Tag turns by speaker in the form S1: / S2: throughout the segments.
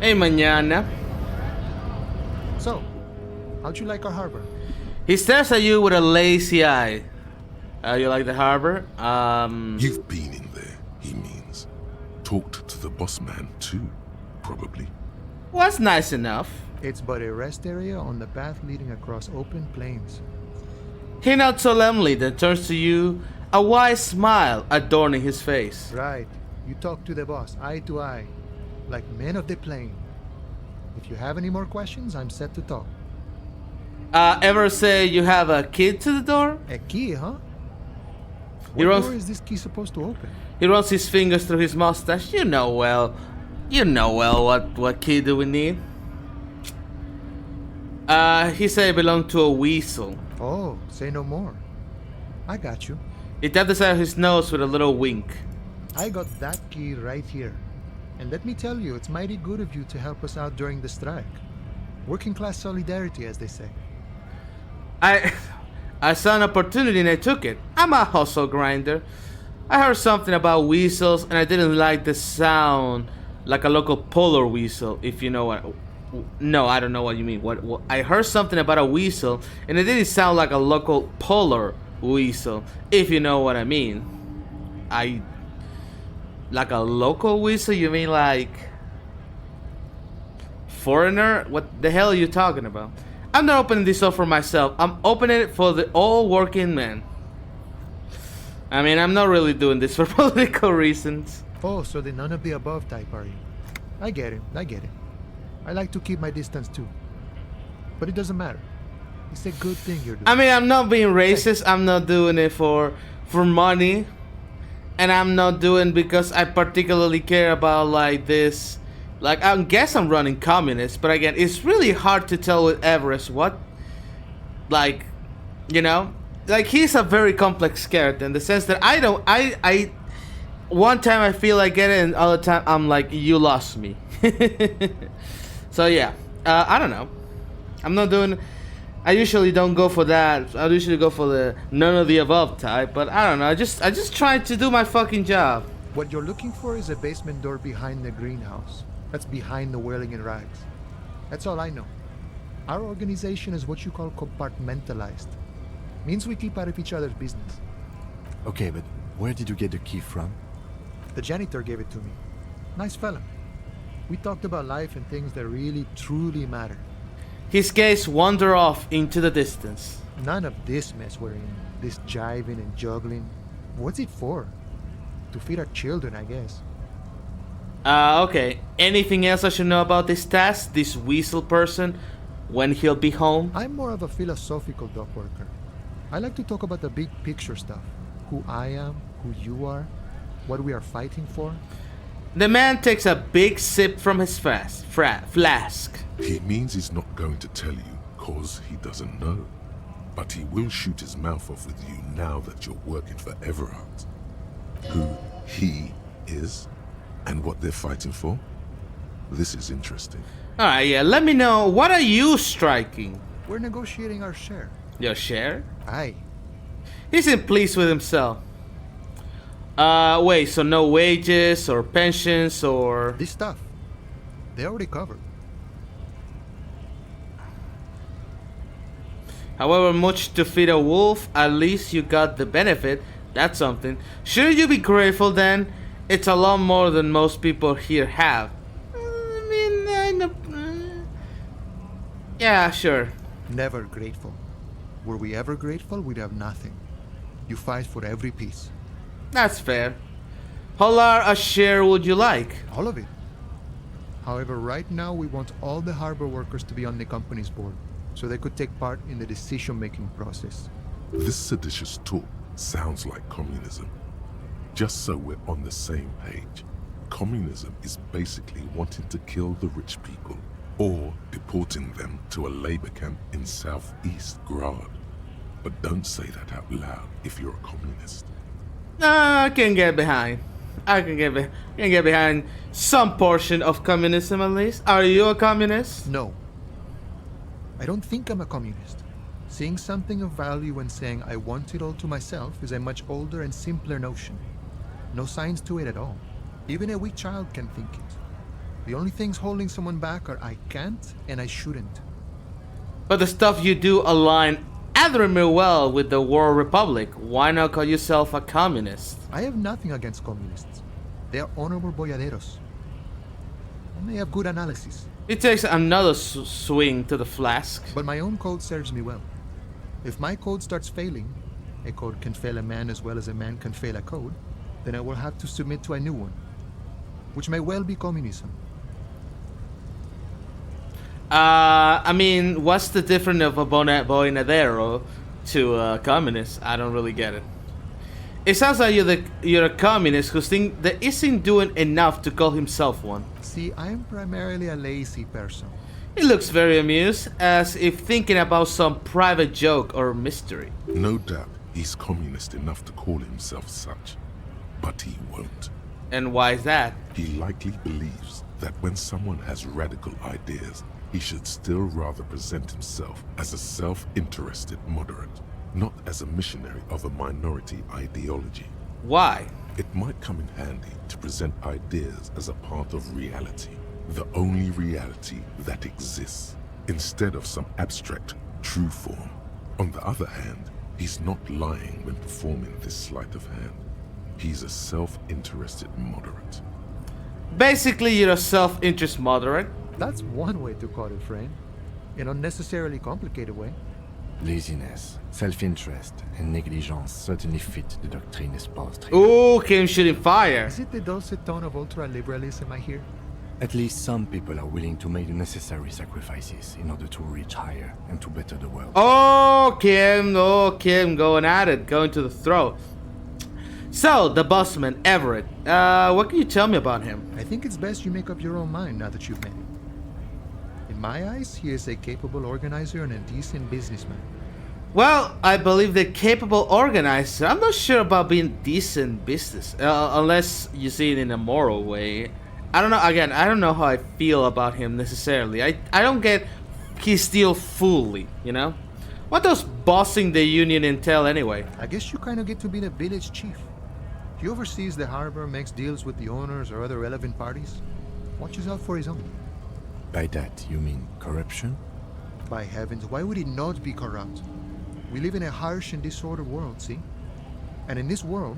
S1: Hey, mañana.
S2: So, how'd you like our harbor?
S1: He stares at you with a lazy eye. You like the harbor?
S3: You've been in there, he means. Talked to the boss man too, probably.
S1: Was nice enough.
S2: It's but a rest area on the path leading across open plains.
S1: He nods solemnly, then turns to you, a wise smile adorning his face.
S2: Right. You talk to the boss, eye to eye, like men of the plain. If you have any more questions, I'm set to talk.
S1: Ever say you have a key to the door?
S2: A key, huh?
S1: He
S2: What
S1: runs,
S2: door is this key supposed to open?
S1: he runs his fingers through his mustache. You know well. What key do we need? He said it belonged to a weasel.
S2: Oh, say no more. I got you.
S1: He tapped the side of his nose with a little wink.
S2: I got that key right here. And let me tell you, it's mighty good of you to help us out during the strike. Working class solidarity, as they say.
S1: I saw an opportunity and I took it. I'm a hustle grinder. I heard something about weasels and I didn't like the sound like a local polar weasel, if you know what. No, I don't know what you mean. What I heard something about a weasel and it didn't sound like a local polar weasel, if you know what I mean. Like a local weasel? You mean like foreigner? What the hell are you talking about? I'm not opening this up for myself. I'm opening it for the all working man. I mean, I'm not really doing this for political reasons.
S2: Oh, so the none of the above type, are you? I get it. I like to keep my distance too. But it doesn't matter. It's a good thing you're doing.
S1: I mean, I'm not being racist. I'm not doing it for money. And I'm not doing because I particularly care about like this. Like, I guess I'm running communist, but again, it's really hard to tell with Everest what, like, you know, like he's a very complex character in the sense that I one time I feel I get it, and other time I'm like, you lost me. So yeah, I don't know. I'm not doing. I usually don't go for that. I usually go for the none of the above type, but I don't know. I just try to do my fucking job.
S2: What you're looking for is a basement door behind the greenhouse. That's behind the whirling in rags. That's all I know. Our organization is what you call compartmentalized. Means we keep out of each other's business.
S4: Okay, but where did you get the key from?
S2: The janitor gave it to me. Nice fella. We talked about life and things that really, truly matter.
S1: His gaze wandered off into the distance.
S2: None of this mess we're in. This jiving and juggling. What's it for? To feed our children, I guess.
S1: Okay. Anything else I should know about this task? This weasel person? When he'll be home?
S2: I'm more of a philosophical dock worker. I like to talk about the big picture stuff. Who I am, who you are, what we are fighting for.
S1: The man takes a big sip from his flask.
S3: He means he's not going to tell you, cause he doesn't know. But he will shoot his mouth off with you now that you're working for Everard. Who he is, and what they're fighting for. This is interesting.
S1: Alright, yeah, let me know. What are you striking?
S2: We're negotiating our share.
S1: Your share?
S2: Aye.
S1: He seemed pleased with himself. Wait, so no wages or pensions or...
S2: This stuff. They already covered.
S1: However much to feed a wolf, at least you got the benefit. That's something. Shouldn't you be grateful then? It's a lot more than most people here have. Yeah, sure.
S2: Never grateful. Were we ever grateful, we'd have nothing. You fight for every piece.
S1: That's fair. How large a share would you like?
S2: All of it. However, right now we want all the harbor workers to be on the company's board, so they could take part in the decision-making process.
S3: This seditious talk sounds like communism. Just so we're on the same page, communism is basically wanting to kill the rich people or deporting them to a labor camp in southeast Grad. But don't say that out loud if you're a communist.
S1: I can get behind. I can get behind some portion of communism at least. Are you a communist?
S2: No. I don't think I'm a communist. Seeing something of value and saying I want it all to myself is a much older and simpler notion. No science to it at all. Even a weak child can think it. The only things holding someone back are I can't and I shouldn't.
S1: But the stuff you do align admirably well with the World Republic. Why not call yourself a communist?
S2: I have nothing against communists. They are honorable boyaderos. And they have good analysis.
S1: It takes another swing to the flask.
S2: But my own code serves me well. If my code starts failing, a code can fail a man as well as a man can fail a code, then I will have to submit to a new one, which may well be communism.
S1: I mean, what's the difference of a boinadero to a communist? I don't really get it. It sounds like you're a communist who thinks that isn't doing enough to call himself one.
S2: See, I am primarily a lazy person.
S1: He looks very amused, as if thinking about some private joke or mystery.
S3: No doubt he's communist enough to call himself such, but he won't.
S1: And why is that?
S3: He likely believes that when someone has radical ideas, he should still rather present himself as a self-interested moderate, not as a missionary of a minority ideology.
S1: Why?
S3: It might come in handy to present ideas as a part of reality, the only reality that exists, instead of some abstract, true form. On the other hand, he's not lying when performing this sleight of hand. He's a self-interested moderate.
S1: Basically, you're a self-interest moderate.
S2: That's one way to call it, friend. An unnecessarily complicated way.
S4: Laziness, self-interest, and negligence certainly fit the doctrine espoused here.
S1: Ooh, came shooting fire.
S2: Is it the dulcet tone of ultra-liberalism I hear?
S4: At least some people are willing to make the necessary sacrifices in order to reach higher and to better the world.
S1: Oh, Kim, going at it, going to the throat. So, the bossman, Everett. What can you tell me about him?
S2: I think it's best you make up your own mind now that you've met him. In my eyes, he is a capable organizer and a decent businessman.
S1: Well, I believe the capable organizer. I'm not sure about being decent business, unless you see it in a moral way. I don't know. Again, I don't know how I feel about him necessarily. I don't get his deal fully, you know? What does bossing the union entail anyway?
S2: I guess you kind of get to be the village chief. He oversees the harbor, makes deals with the owners or other relevant parties, watches out for his own.
S4: By that, you mean corruption?
S2: By heavens, why would he not be corrupt? We live in a harsh and disordered world, see? And in this world,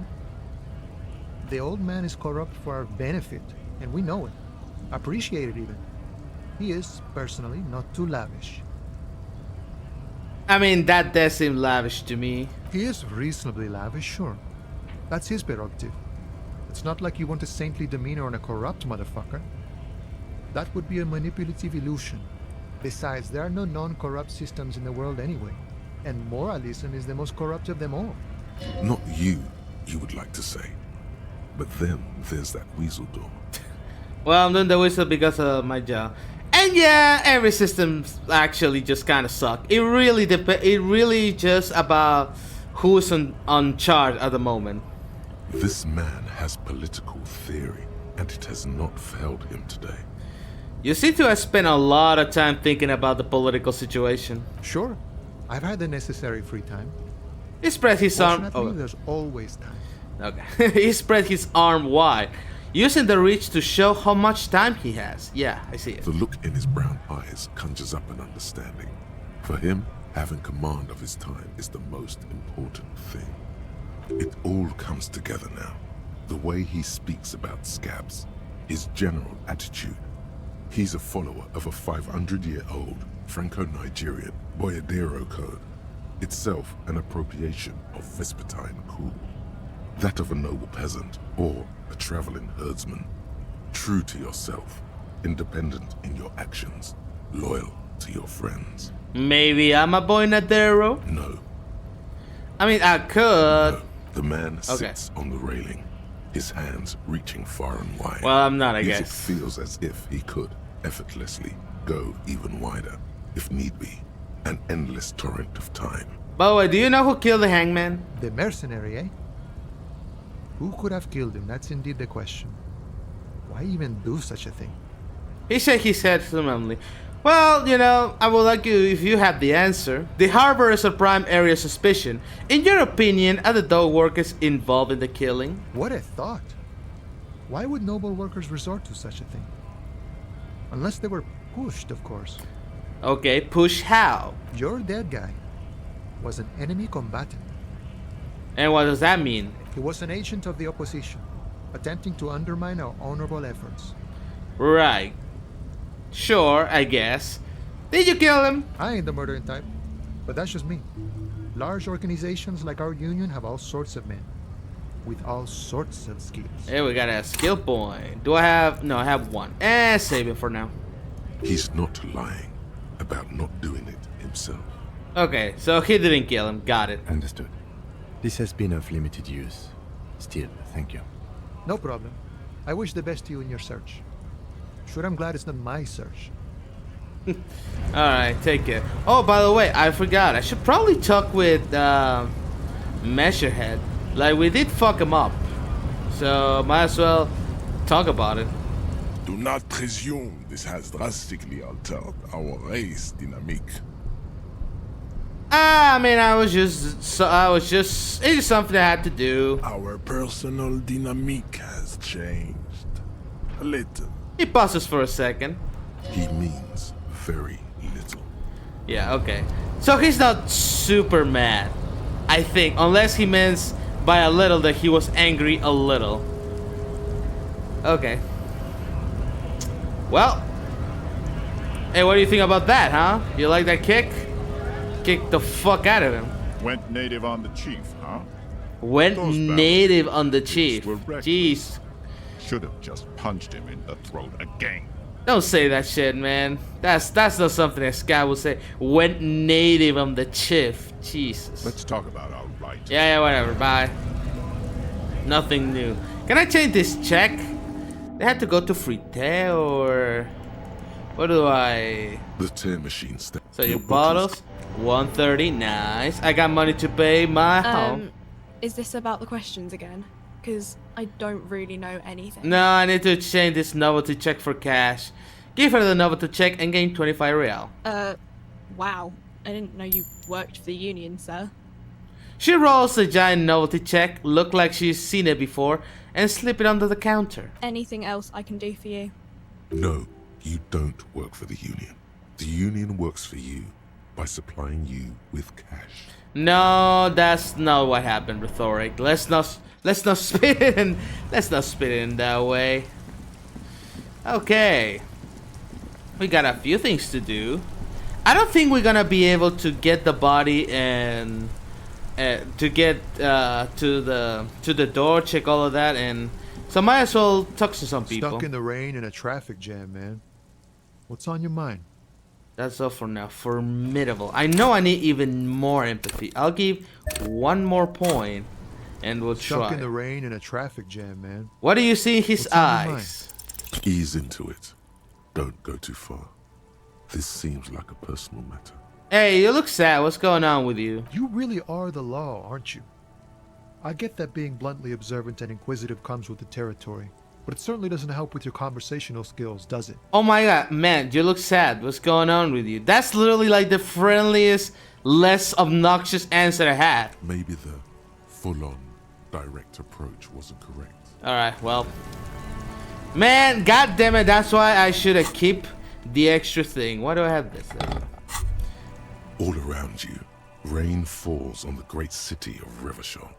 S2: the old man is corrupt for our benefit, and we know it. Appreciate it even. He is, personally, not too lavish.
S1: I mean, that does seem lavish to me.
S2: He is reasonably lavish, sure. That's his prerogative. It's not like you want a saintly demeanor on a corrupt motherfucker. That would be a manipulative illusion. Besides, there are no non-corrupt systems in the world anyway. And moralism is the most corrupt of them all.
S3: Not you would like to say. But then there's that weasel door.
S1: Well, I'm doing the whistle because of my job. And yeah, every system actually just kind of suck. It really It really just about who's on charge at the moment.
S3: This man has political theory, and it has not failed him today.
S1: You seem to have spent a lot of time thinking about the political situation.
S2: Sure, I've had the necessary free time.
S1: He spread his arm.
S2: Fortunately, there's always time.
S1: Okay. He spread his arm wide, using the reach to show how much time he has. Yeah, I see it.
S3: The look in his brown eyes conjures up an understanding. For him, having command of his time is the most important thing. It all comes together now. The way he speaks about scabs, his general attitude. He's a follower of a 500-year-old Franco-Nigerian Boyadero code, itself an appropriation of Vespertine cool. That of a noble peasant or a traveling herdsman. True to yourself, independent in your actions, loyal to your friends.
S1: Maybe I'm a boinadero?
S3: No.
S1: I mean, I could.
S3: No. The man sits on the railing, his hands reaching far and wide.
S1: Well, I'm not, I
S3: Yet
S1: guess.
S3: It feels as if he could, effortlessly, go even wider, if need be. An endless torrent of time.
S1: By the way, do you know who killed the hangman?
S2: The mercenary, eh? Who could have killed him? That's indeed the question. Why even do such a thing?
S1: He shook his head solemnly. Well, you know, I would like you if you have the answer. The harbor is a prime area of suspicion. In your opinion, are the dog workers involved in the killing?
S2: What a thought. Why would noble workers resort to such a thing? Unless they were pushed, of course.
S1: Okay, push how?
S2: Your dead guy was an enemy combatant.
S1: And what does that mean?
S2: He was an agent of the opposition, attempting to undermine our honorable efforts.
S1: Right. Sure, I guess. Did you kill him?
S2: I ain't the murdering type, but that's just me. Large organizations like our union have all sorts of men, with all sorts of skills.
S1: Hey, we got a skill point. Do I have... No, I have one. Save it for now.
S3: He's not lying about not doing it himself.
S1: Okay, so he didn't kill him. Got it.
S4: Understood. This has been of limited use. Still, thank you.
S2: No problem. I wish the best to you in your search. Sure, I'm glad it's not my search.
S1: Alright, take care. Oh, by the way, I forgot. I should probably talk with Measurehead. Like, we did fuck him up. So, might as well talk about it.
S5: Do not presume this has drastically altered our race dynamic.
S1: I mean, it's just something I had to do.
S5: Our personal dynamic has changed. A little.
S1: He pauses for a second.
S3: He means very little.
S1: Yeah, okay. So he's not super mad, I think, unless he means by a little that he was angry a little. Okay. Well. Hey, what do you think about that, huh? You like that kick? Kick the fuck out of him.
S6: Went native on the chief, huh?
S1: Went
S6: Those
S1: native on the
S6: battles
S1: chief.
S6: were reckless.
S1: Jeez.
S6: Should have just punched him in the throat again.
S1: Don't say that shit, man. That's not something a guy would say. Went native on the chief. Jesus.
S6: Let's talk about our rights.
S1: Yeah, whatever. Bye. Nothing new. Can I change this check? They had to go to Frite or what do I?
S3: The tear machine step.
S1: So your bottles, 130. Nice. I got money to pay my home.
S7: Is this about the questions again? Because I don't really know anything.
S1: No, I need to exchange this novelty check for cash. Give her the novelty check and gain 25 real.
S7: Wow. I didn't know you worked for the union, sir.
S1: She rolls the giant novelty check, look like she's seen it before, and slip it under the counter.
S7: Anything else I can do for you?
S3: No, you don't work for the union. The union works for you by supplying you with cash.
S1: No, that's not what happened, Rhetoric. Let's not spit it in. Let's not spit it in that way. Okay, we got a few things to do. I don't think we're gonna be able to get the body and to get to the door, check all of that, and so might as well talk to some people.
S2: Stuck in the rain in a traffic jam, man. What's on your mind?
S1: That's all for now. Formidable. I know I need even more empathy. I'll give one more point, and we'll
S2: Stuck
S1: try.
S2: in the rain in a traffic jam, man.
S1: What do you see in his
S2: What's on your
S1: eyes?
S3: Ease into it. Don't go too far. This seems like a personal matter.
S1: Hey, you look sad. What's going on with you?
S2: You really are the law, aren't you? I get that being bluntly observant and inquisitive comes with the territory, but it certainly doesn't help with your conversational skills, does it?
S1: Oh my god, man, you look sad. What's going on with you? That's literally like the friendliest, less obnoxious answer I had.
S3: Maybe the full-on, direct approach wasn't correct.
S1: Alright, well. Man, god damn it, that's why I should have keep the extra thing. Why do I have this?
S3: All around you, rain falls on the great city of Revachol.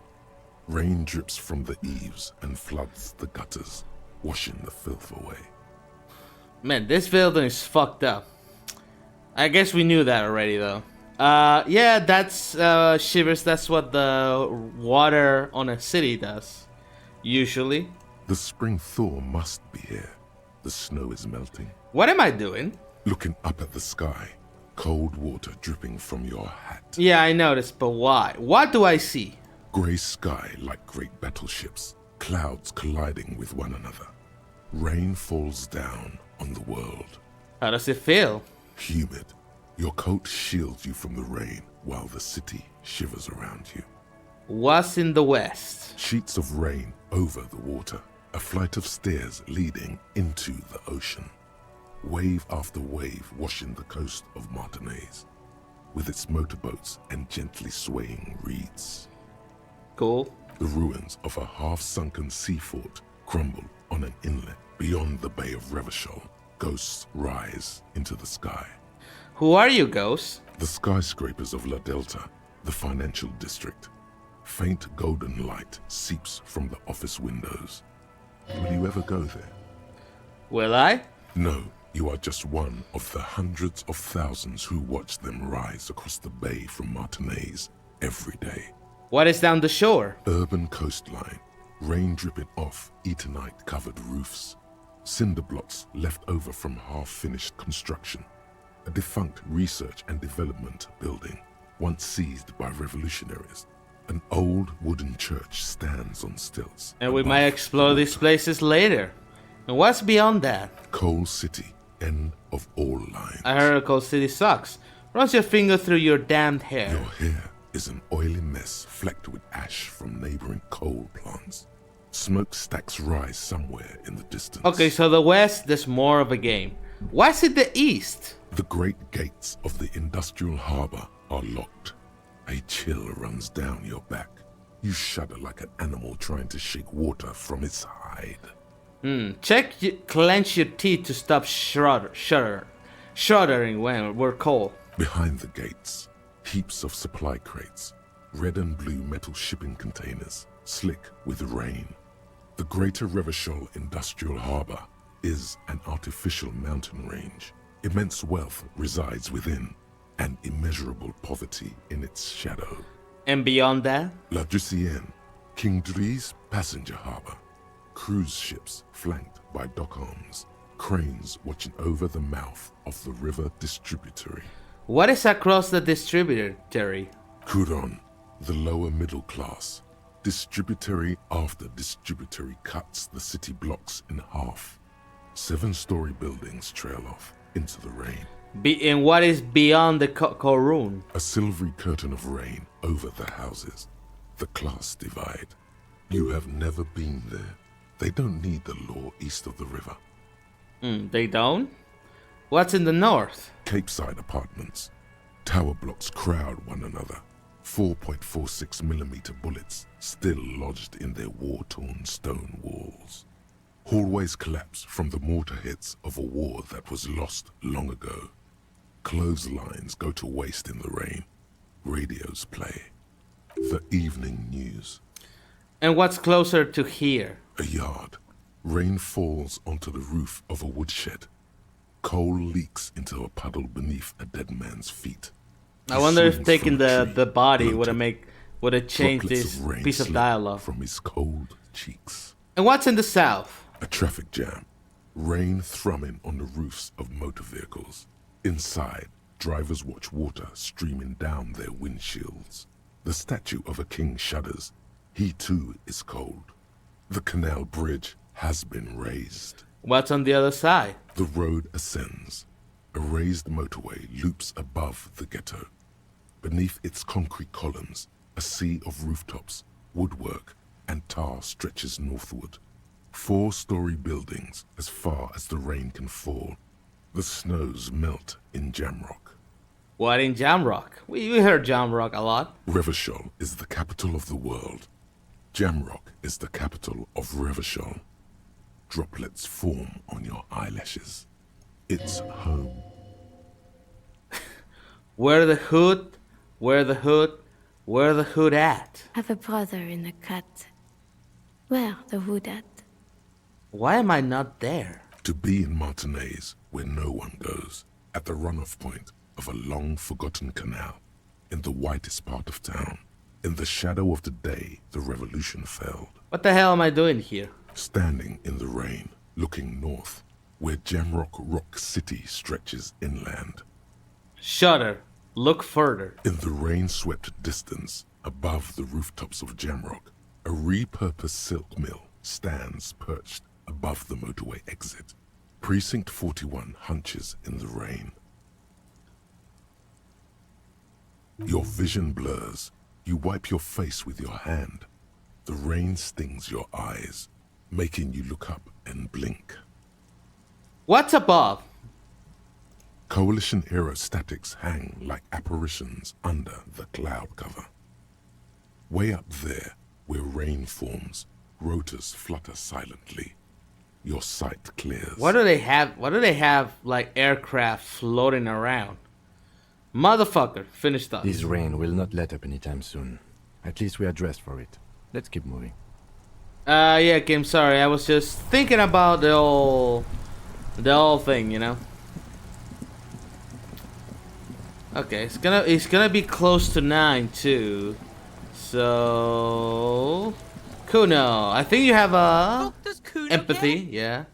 S3: Rain drips from the eaves and floods the gutters, washing the filth away.
S1: Man, this building is fucked up. I guess we knew that already, though. Yeah, that's, Shivers, that's what the water on a city does. Usually.
S3: The spring thaw must be here. The snow is melting.
S1: What am I doing?
S3: Looking up at the sky, cold water dripping from your hat.
S1: Yeah, I noticed, but why? What do I see?
S3: Grey sky like great battleships, clouds colliding with one another. Rain falls down on the world.
S1: How does it feel?
S3: Humid. Your coat shields you from the rain while the city shivers around you.
S1: What's in the west?
S3: Sheets of rain over the water. A flight of stairs leading into the ocean. Wave after wave washing the coast of Martinez, with its motorboats and gently swaying reeds.
S1: Cool.
S3: The ruins of a half-sunken sea fort crumble on an inlet beyond the Bay of Revachol. Ghosts rise into the sky.
S1: Who are you, Ghost?
S3: The skyscrapers of La Delta, the financial district. Faint golden light seeps from the office windows. Will you ever go there?
S1: Will I?
S3: No, you are just one of the hundreds of thousands who watch them rise across the bay from Martinez every day.
S1: What is down the shore?
S3: Urban coastline, rain dripping off Eternite-covered roofs, cinder blocks left over from half-finished construction, a defunct research and development building, once seized by revolutionaries. An old wooden church stands on stilts.
S1: And we
S3: above
S1: might explore
S3: the
S1: these
S3: water.
S1: places later. And what's beyond that?
S3: Coal City, end of all lines.
S1: I heard Cold City sucks. Runs your finger through your damned hair.
S3: Your hair is an oily mess flecked with ash from neighboring coal plants. Smokestacks rise somewhere in the distance.
S1: Okay, so the west, there's more of a game. Why is it the east?
S3: The great gates of the industrial harbor are locked. A chill runs down your back. You shudder like an animal trying to shake water from its hide.
S1: Clench your teeth to stop shuddering when we're cold.
S3: Behind the gates, heaps of supply crates, red and blue metal shipping containers, slick with rain. The Greater Revachol Industrial Harbor is an artificial mountain range. Immense wealth resides within, and immeasurable poverty in its shadow.
S1: And beyond that?
S3: La Drusienne, King Dries passenger harbor. Cruise ships flanked by dock arms, cranes watching over the mouth of the river distributary.
S1: What is across the distributary?
S3: Couron, the lower middle class. Distributary after distributary cuts the city blocks in half. 7-story buildings trail off into the rain.
S1: And what is beyond the Korun?
S3: A silvery curtain of rain over the houses. The class divide. You have never been there. They don't need the law east of the river.
S1: They don't? What's in the north?
S3: Capeside apartments. Tower blocks crowd one another. 4.46mm bullets still lodged in their war-torn stone walls. Hallways collapse from the mortar hits of a war that was lost long ago. Clotheslines go to waste in the rain. Radios play. The evening news.
S1: And what's closer to here?
S3: A yard. Rain falls onto the roof of a woodshed. Coal leaks into a puddle beneath a dead man's feet.
S1: I wonder if
S3: swings
S1: taking
S3: from a
S1: the
S3: tree,
S1: body
S3: bloated.
S1: would have changed
S3: Droplets
S1: this
S3: of rain
S1: piece of
S3: slip
S1: dialogue.
S3: from his cold cheeks.
S1: And what's in the south?
S3: A traffic jam. Rain thrumming on the roofs of motor vehicles. Inside, drivers watch water streaming down their windshields. The statue of a king shudders. He too is cold. The canal bridge has been raised.
S1: What's on the other side?
S3: The road ascends. A raised motorway loops above the ghetto. Beneath its concrete columns, a sea of rooftops, woodwork, and tar stretches northward. 4-story buildings as far as the rain can fall. The snows melt in Jamrock.
S1: What in Jamrock? We heard Jamrock a lot.
S3: Revachol is the capital of the world. Jamrock is the capital of Revachol. Droplets form on your eyelashes. It's home.
S1: Where the hood? Where the hood? Where the hood at?
S8: Have a brother in the cut. Where the hood at?
S1: Why am I not there?
S3: To be in Martinez, where no one goes, at the runoff point of a long-forgotten canal, in the whitest part of town, in the shadow of the day the revolution fell.
S1: What the hell am I doing here?
S3: Standing in the rain, looking north, where Jamrock Rock City stretches inland.
S1: Shudder. Look further.
S3: In the rain-swept distance, above the rooftops of Jamrock, a repurposed silk mill stands perched above the motorway exit. Precinct 41 hunches in the rain. Your vision blurs. You wipe your face with your hand. The rain stings your eyes, making you look up and blink.
S1: What's above?
S3: Coalition aerostatics hang like apparitions under the cloud cover. Way up there, where rain forms, rotors flutter silently. Your your sight clears.
S1: What do they have? What do they have like aircraft floating around? Motherfucker, finish thoughts.
S4: This rain will not let up anytime soon. At least we are dressed for it. Let's keep moving.
S1: Yeah, Kim, sorry. I was just thinking about the whole thing, you know. Okay, it's gonna be close to 9 too. So Kuno, I think you have a empathy, yeah.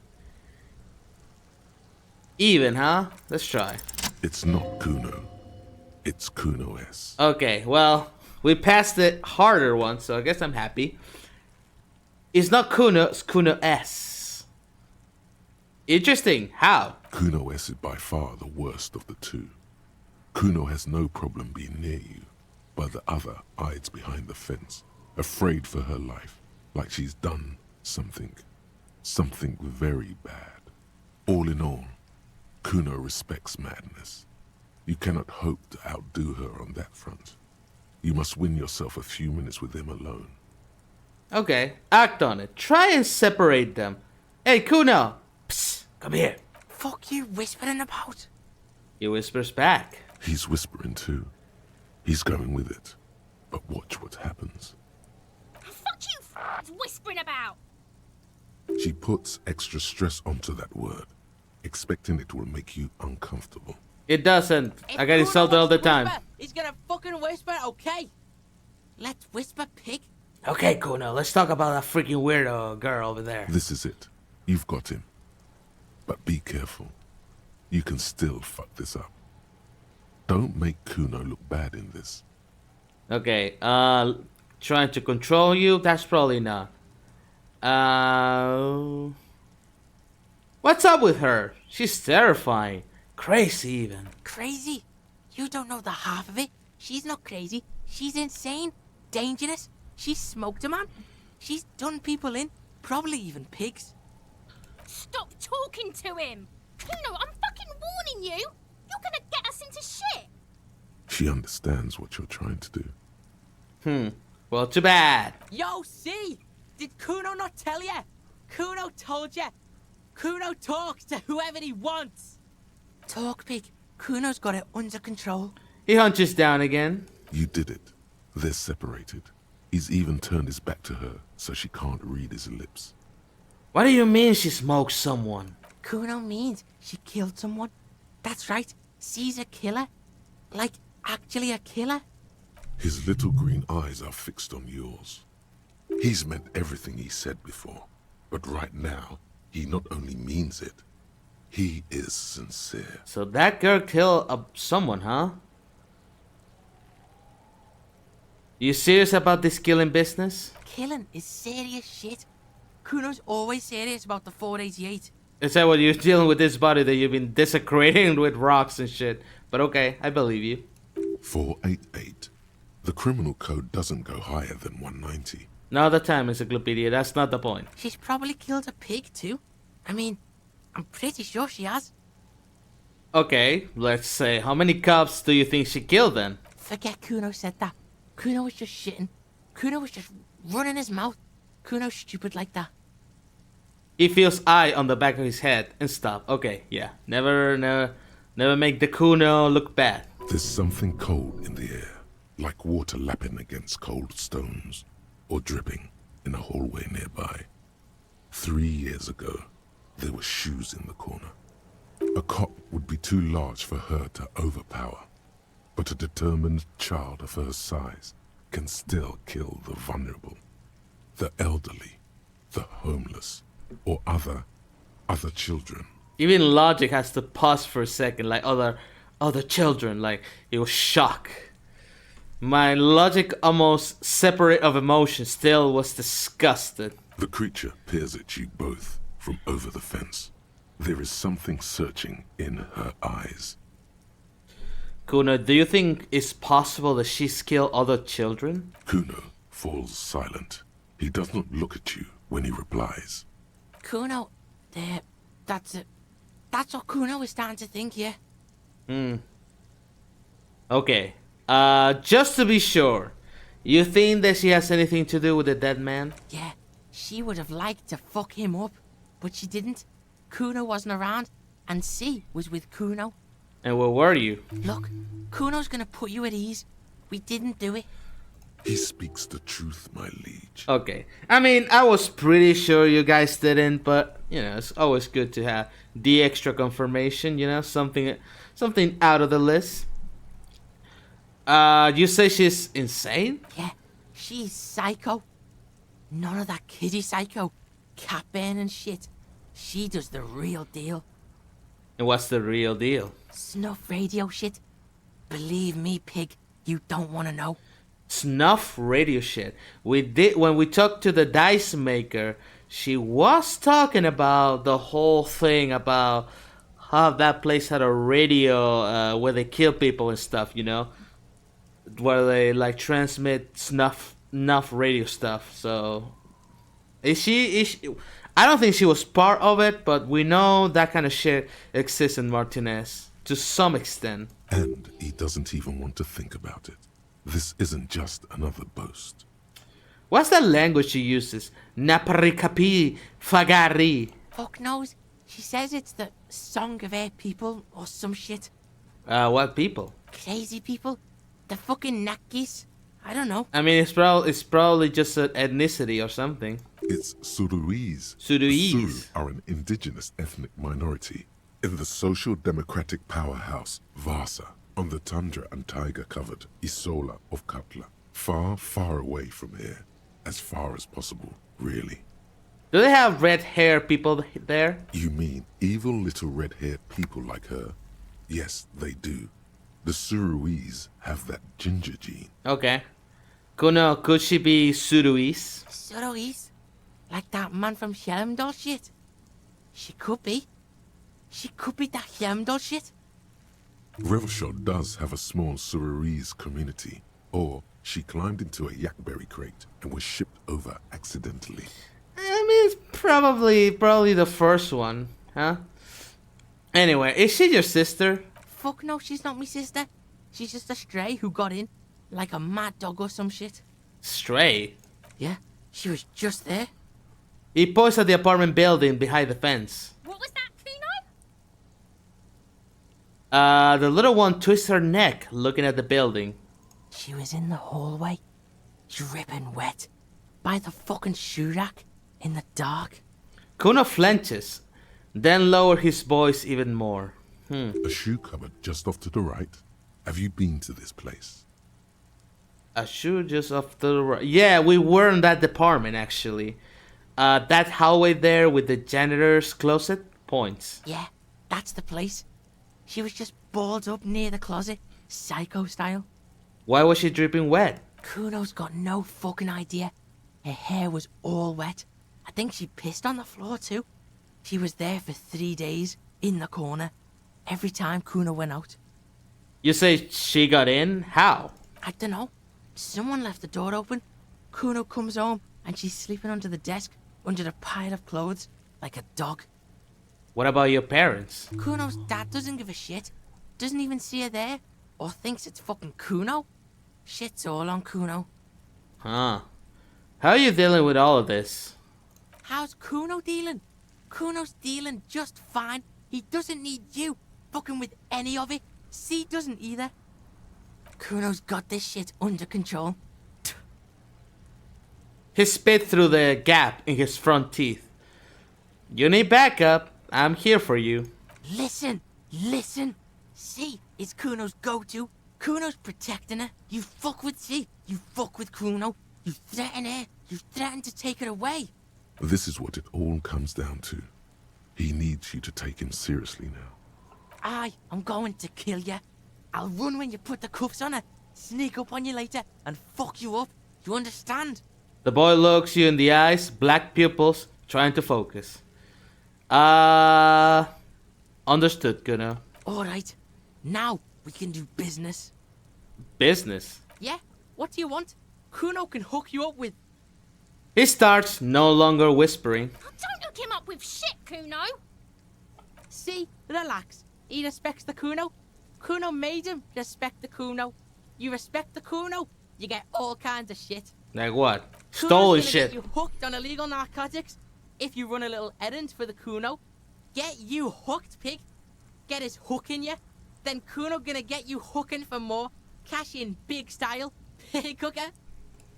S1: Even, huh? Let's try.
S3: It's not Kuno. It's Kuno S.
S1: Okay, well, we passed the harder one, so I guess I'm happy. It's not Kuno, it's Kuno S. Interesting. How?
S3: Kuno S is by far the worst of the two. Kuno has no problem being near you, but the other hides behind the fence, afraid for her life, like she's done something very bad. All in all, Kuno respects madness. You cannot hope to outdo her on that front. You must win yourself a few minutes with them alone.
S1: Okay, act on it. Try and separate them. Hey, Kuno! Psst, come here.
S9: Fuck you whispering about?
S1: He whispers back.
S3: He's whispering too. He's going with it. But watch what happens.
S10: Fuck you whispering about?
S3: She puts extra stress onto that word, expecting it will make you uncomfortable.
S1: It doesn't. I get insulted all the time.
S9: He's gonna fucking whisper, okay? Let's whisper, pig.
S1: Okay, Kuno, let's talk about that freaking weirdo girl over there.
S3: This is it. You've got him. But be careful. You can still fuck this up. Don't make Kuno look bad in this.
S1: Okay, trying to control you? That's probably not. What's up with her? She's terrifying. Crazy even.
S9: Crazy? You don't know the half of it. She's not crazy. She's insane. Dangerous. She's smoked a man. She's done people in. Probably even pigs.
S10: Stop talking to him! Kuno, I'm fucking warning you! You're gonna get us into shit!
S3: She understands what you're trying to do.
S1: Well, too bad.
S9: Yo, see? Did Kuno not tell ya? Kuno told ya. Kuno talks to whoever he wants. Talk, pig. Kuno's got it under control.
S1: He hunches down again.
S3: You did it. They're separated. He's even turned his back to her, so she can't read his lips.
S1: What do you mean she smoked someone?
S9: Kuno means she killed someone. That's right. She's a killer. Like, actually a killer.
S3: His little green eyes are fixed on yours. He's meant everything he said before, but right now, he not only means it, he is sincere.
S1: So that girl killed someone, huh? You serious about this killing business?
S9: Killing is serious shit. Kuno's always serious about the 488.
S1: Is that what you're dealing with this body that you've been desecrating with rocks and shit? But okay, I believe you.
S3: 488. The criminal code doesn't go higher than 190.
S1: Not the time, Encyclopedia. That's not the point.
S9: She's probably killed a pig too. I mean, I'm pretty sure she has.
S1: Okay, let's say, how many cops do you think she killed then?
S9: Forget Kuno said that. Kuno was just shitting. Kuno was just running his mouth. Kuno's stupid like that.
S1: He feels eye on the back of his head and stop. Okay, yeah. Never make the Kuno look bad.
S3: There's something cold in the air, like water lapping against cold stones, or dripping in a hallway nearby. 3 years ago, there were shoes in the corner. A cop would be too large for her to overpower, but a determined child of her size can still kill the vulnerable, the elderly, the homeless, or other children.
S1: Even logic has to pause for a second, like other children, like it was shock. My logic almost separate of emotion still was disgusted.
S3: The creature peers at you both from over the fence. There is something searching in her eyes.
S1: Kuno, do you think it's possible that she's killed other children?
S3: Kuno falls silent. He does not look at you when he replies.
S9: Kuno, that's it. That's what Kuno is starting to think, yeah.
S1: Okay. Just to be sure, you think that she has anything to do with the dead man?
S9: Yeah, she would have liked to fuck him up. but she didn't. Kuno wasn't around, and C was with Kuno.
S1: And where were you?
S9: Look, Kuno's gonna put you at ease. We didn't do it.
S3: He speaks the truth, my liege.
S1: Okay. I mean, I was pretty sure you guys didn't, but it's always good to have the extra confirmation. Something out of the list. You say she's insane?
S9: Yeah, she's psycho. None of that kiddie psycho, cat burning shit. She does the real deal.
S1: And what's the real deal?
S9: Snuff radio shit. Believe me, pig, you don't want to know.
S1: Snuff radio shit. When we talked to the dice maker, she was talking about the whole thing about how that place had a radio where they kill people and stuff, where they like transmit snuff radio stuff. So is she I don't think she was part of it, but we know that kind of shit exists in Martinez to some extent.
S3: And he doesn't even want to think about it. This isn't just another boast.
S1: What's the language she uses? Naparikapi fagari.
S9: Fuck knows. She says it's the song of her people or some shit.
S1: What people?
S9: Crazy people. The fucking Nakis. I don't know.
S1: I mean, it's probably just an ethnicity or something.
S3: It's Suruis.
S1: Suruis.
S3: Suru are an indigenous ethnic minority in the social democratic powerhouse Vasa on the tundra and tiger-covered Isola of Katla. Far, far away from here. As far as possible, really.
S1: Do they have red hair people there?
S3: You mean evil little red-haired people like her? Yes, they do. The Suruis have that ginger gene.
S1: Okay. Kuno, could she be Suruis?
S9: Suruis? Like that man from Helmdall shit? She could be. She could be that Helmdall shit.
S3: Revelshot does have a small Suruis community. Or she climbed into a yakberry crate and was shipped over accidentally.
S1: I mean, it's probably the first one, huh? Anyway, is she your sister?
S9: Fuck no, she's not my sister. She's just a stray who got in. Like a mad dog or some shit.
S1: Stray?
S9: Yeah, she was just there.
S1: He points at the apartment building behind the fence.
S10: What was that, Kuno?
S1: The little one twists her neck, looking at the building.
S9: She was in the hallway, dripping wet, by the fucking shoe rack, in the dark.
S1: Kuno flinches, then lower his voice even more.
S3: A shoe cupboard just off to the right. Have you been to this place?
S1: A shoe just off to the right. Yeah, we were in that department, actually. That hallway there with the janitor's closet points.
S9: Yeah, that's the place. She was just balled up near the closet, psycho style.
S1: Why was she dripping wet?
S9: Kuno's got no fucking idea. Her hair was all wet. I think she pissed on the floor too. She was there for 3 days, in the corner, every time Kuno went out.
S1: You say she got in? How?
S9: I don't know. Someone left the door open. Kuno comes home and she's sleeping under the desk, under the pile of clothes, like a dog.
S1: What about your parents?
S9: Kuno's dad doesn't give a shit. Doesn't even see her there, or thinks it's fucking Kuno. Shit's all on Kuno.
S1: Huh. How are you dealing with all of this?
S9: How's Kuno dealing? Kuno's dealing just fine. He doesn't need you fucking with any of it. C doesn't either. Kuno's got this shit under control.
S1: He spit through the gap in his front teeth. You need backup. I'm here for you.
S9: Listen. C is Kuno's go-to. Kuno's protecting her. You fuck with C, you fuck with Kuno. You threaten her. You threaten to take her away.
S3: This is what it all comes down to. He needs you to take him seriously now.
S9: I'm going to kill you. I'll run when you put the cuffs on her, sneak up on you later, and fuck you up. You understand?
S1: The boy looks you in the eyes, black pupils, trying to focus. Understood, Kuno.
S9: Alright, now we can do business.
S1: Business?
S9: Yeah, what do you want? Kuno can hook you up with...
S1: He starts, no longer whispering.
S10: Don't hook him up with shit, Kuno.
S9: See, relax. He respects the Kuno. Kuno made him respect the Kuno. You respect the Kuno, you get all kinds of shit.
S1: Like what?
S9: Kuno's
S1: Stolen
S9: gonna
S1: shit.
S9: Get you hooked on illegal narcotics, if you run a little errand for the Kuno, get you hooked, pig. Get his hook in you. Then Kuno gonna get you hooking for more. Cash in big style. Pig hooker.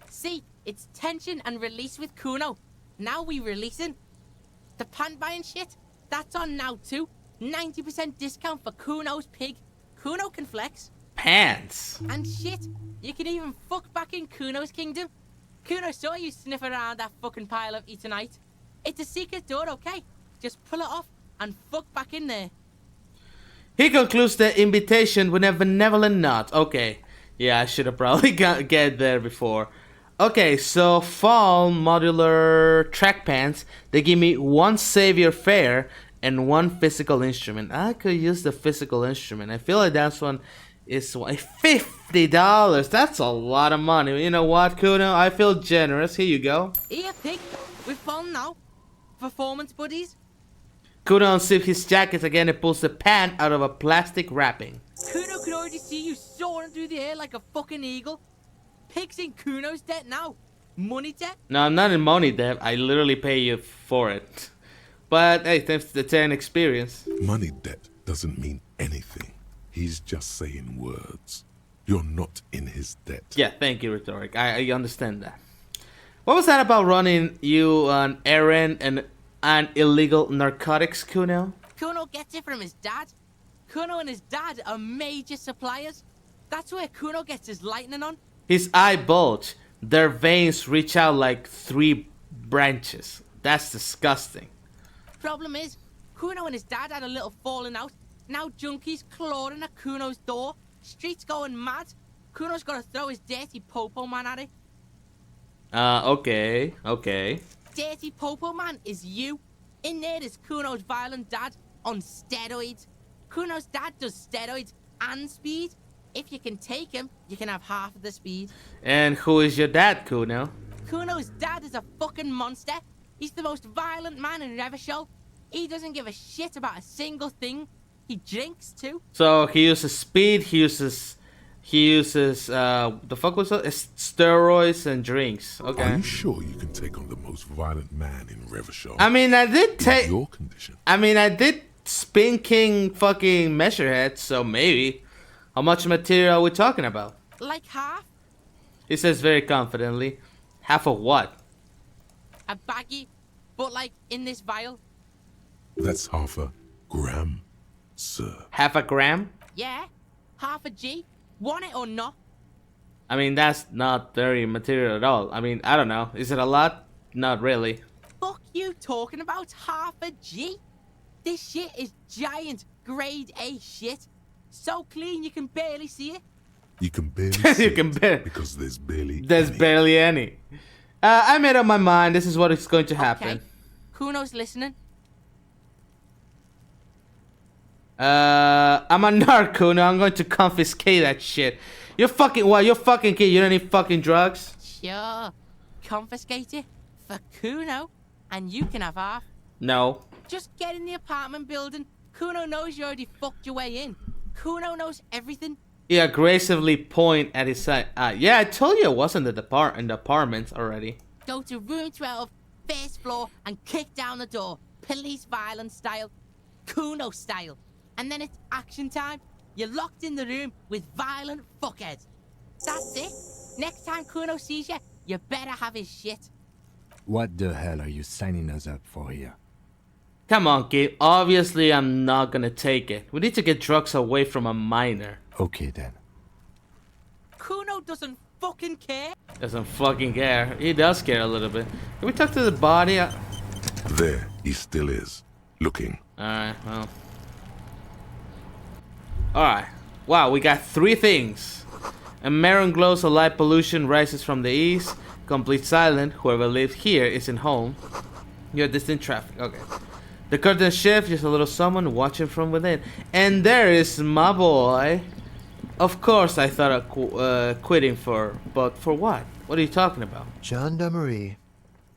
S9: See, it's tension and release with Kuno. Now we releasing. The pant buying shit, that's on now too. 90% discount for Kuno's pig. Kuno can flex.
S1: Pants.
S9: And shit, you can even fuck back in Kuno's kingdom. Kuno saw you sniff around that fucking pile of Etonite. It's a secret door, okay? Just pull it off and fuck back in there.
S1: He concludes the invitation with a benevolent nod. Okay. Yeah, I should have probably get there before. Okay, so fall modular track pants. They give me 1 savior fare and 1 physical instrument. I could use the physical instrument. I feel like that one is $50. That's a lot of money. You know what, Kuno? I feel generous. Here you go.
S9: Here, pig. We're falling now. Performance buddies.
S1: Kuno unzips his jacket again and pulls the pant out of a plastic wrapping.
S9: Kuno can already see you soaring through the air like a fucking eagle. Pig's in Kuno's debt now. Money debt?
S1: No, I'm not in money debt. I literally pay you for it. But hey, that's the 10 experience.
S3: Money debt doesn't mean anything. He's just saying words. You're not in his debt.
S1: Yeah, thank you, Rhetoric. I understand that. What was that about running you an errand and illegal narcotics, Kuno?
S9: Kuno gets it from his dad. Kuno and his dad are major suppliers. That's where Kuno gets his lightning on.
S1: His eye bulge. Their veins reach out like 3 branches. That's disgusting.
S9: Problem is, Kuno and his dad had a little falling out. Now junkies clawing at Kuno's door. Streets going mad. Kuno's got to throw his dirty popo man at it.
S1: Okay.
S9: Dirty popo man is you. In there is Kuno's violent dad on steroids. Kuno's dad does steroids and speed. If you can take him, you can have half of the speed.
S1: And who is your dad, Kuno?
S9: Kuno's dad is a fucking monster. He's the most violent man in Revachol. He doesn't give a shit about a single thing. He drinks too.
S1: So he uses speed, he uses the fuck was it? Steroids and drinks. Okay.
S3: Are you sure you can take on the most violent man in Revachol?
S1: I mean, I did take
S3: your condition.
S1: I mean, I did Spin King fucking Measurehead, so maybe. How much material are we talking about?
S9: Like half.
S1: He says very confidently. Half of what?
S9: A baggie, but like in this vial.
S3: That's half a gram, sir.
S1: Half a gram?
S9: Yeah, half a G. Want it or not?
S1: I mean, that's not very material at all. I mean, I don't know. Is it a lot? Not really.
S9: Fuck you talking about half a G? This shit is giant grade A shit. So clean you can barely see it.
S3: You can barely see
S1: You can
S3: it because there's barely
S1: barely any. I made up my mind. This is what is going to happen.
S9: Okay. Kuno's listening.
S1: I'm a narc, Kuno. I'm going to confiscate that shit. You're fucking what? You're fucking kid. You don't need fucking drugs?
S9: Sure. Confiscate it for Kuno, and you can have half.
S1: No.
S9: Just get in the apartment building. Kuno knows you already fucked your way in. Kuno knows everything.
S1: He aggressively point at his side. Yeah, I told you I wasn't in the apartment already.
S9: Go to room 12, first floor, and kick down the door. Police violence style. Kuno style. And then it's action time. You're locked in the room with violent fuckheads. That's it. Next time Kuno sees you, you better have his shit.
S4: What the hell are you signing us up for here?
S1: Come on, kid. Obviously, I'm not gonna take it. We need to get drugs away from a minor.
S4: Okay, then.
S9: Kuno doesn't fucking care.
S1: Doesn't fucking care. He does care a little bit. Can we talk to the body?
S3: There, he still is. Looking.
S1: Alright, well. Alright. Wow, we got 3 things. A maroon glows, a light pollution rises from the east. Complete silent. Whoever lives here isn't home. You're distant traffic. Okay. The curtain shifts, just a little someone watching from within. And there is my boy. Of course I thought of quitting but for what? What are you talking about?
S2: Gendarmerie,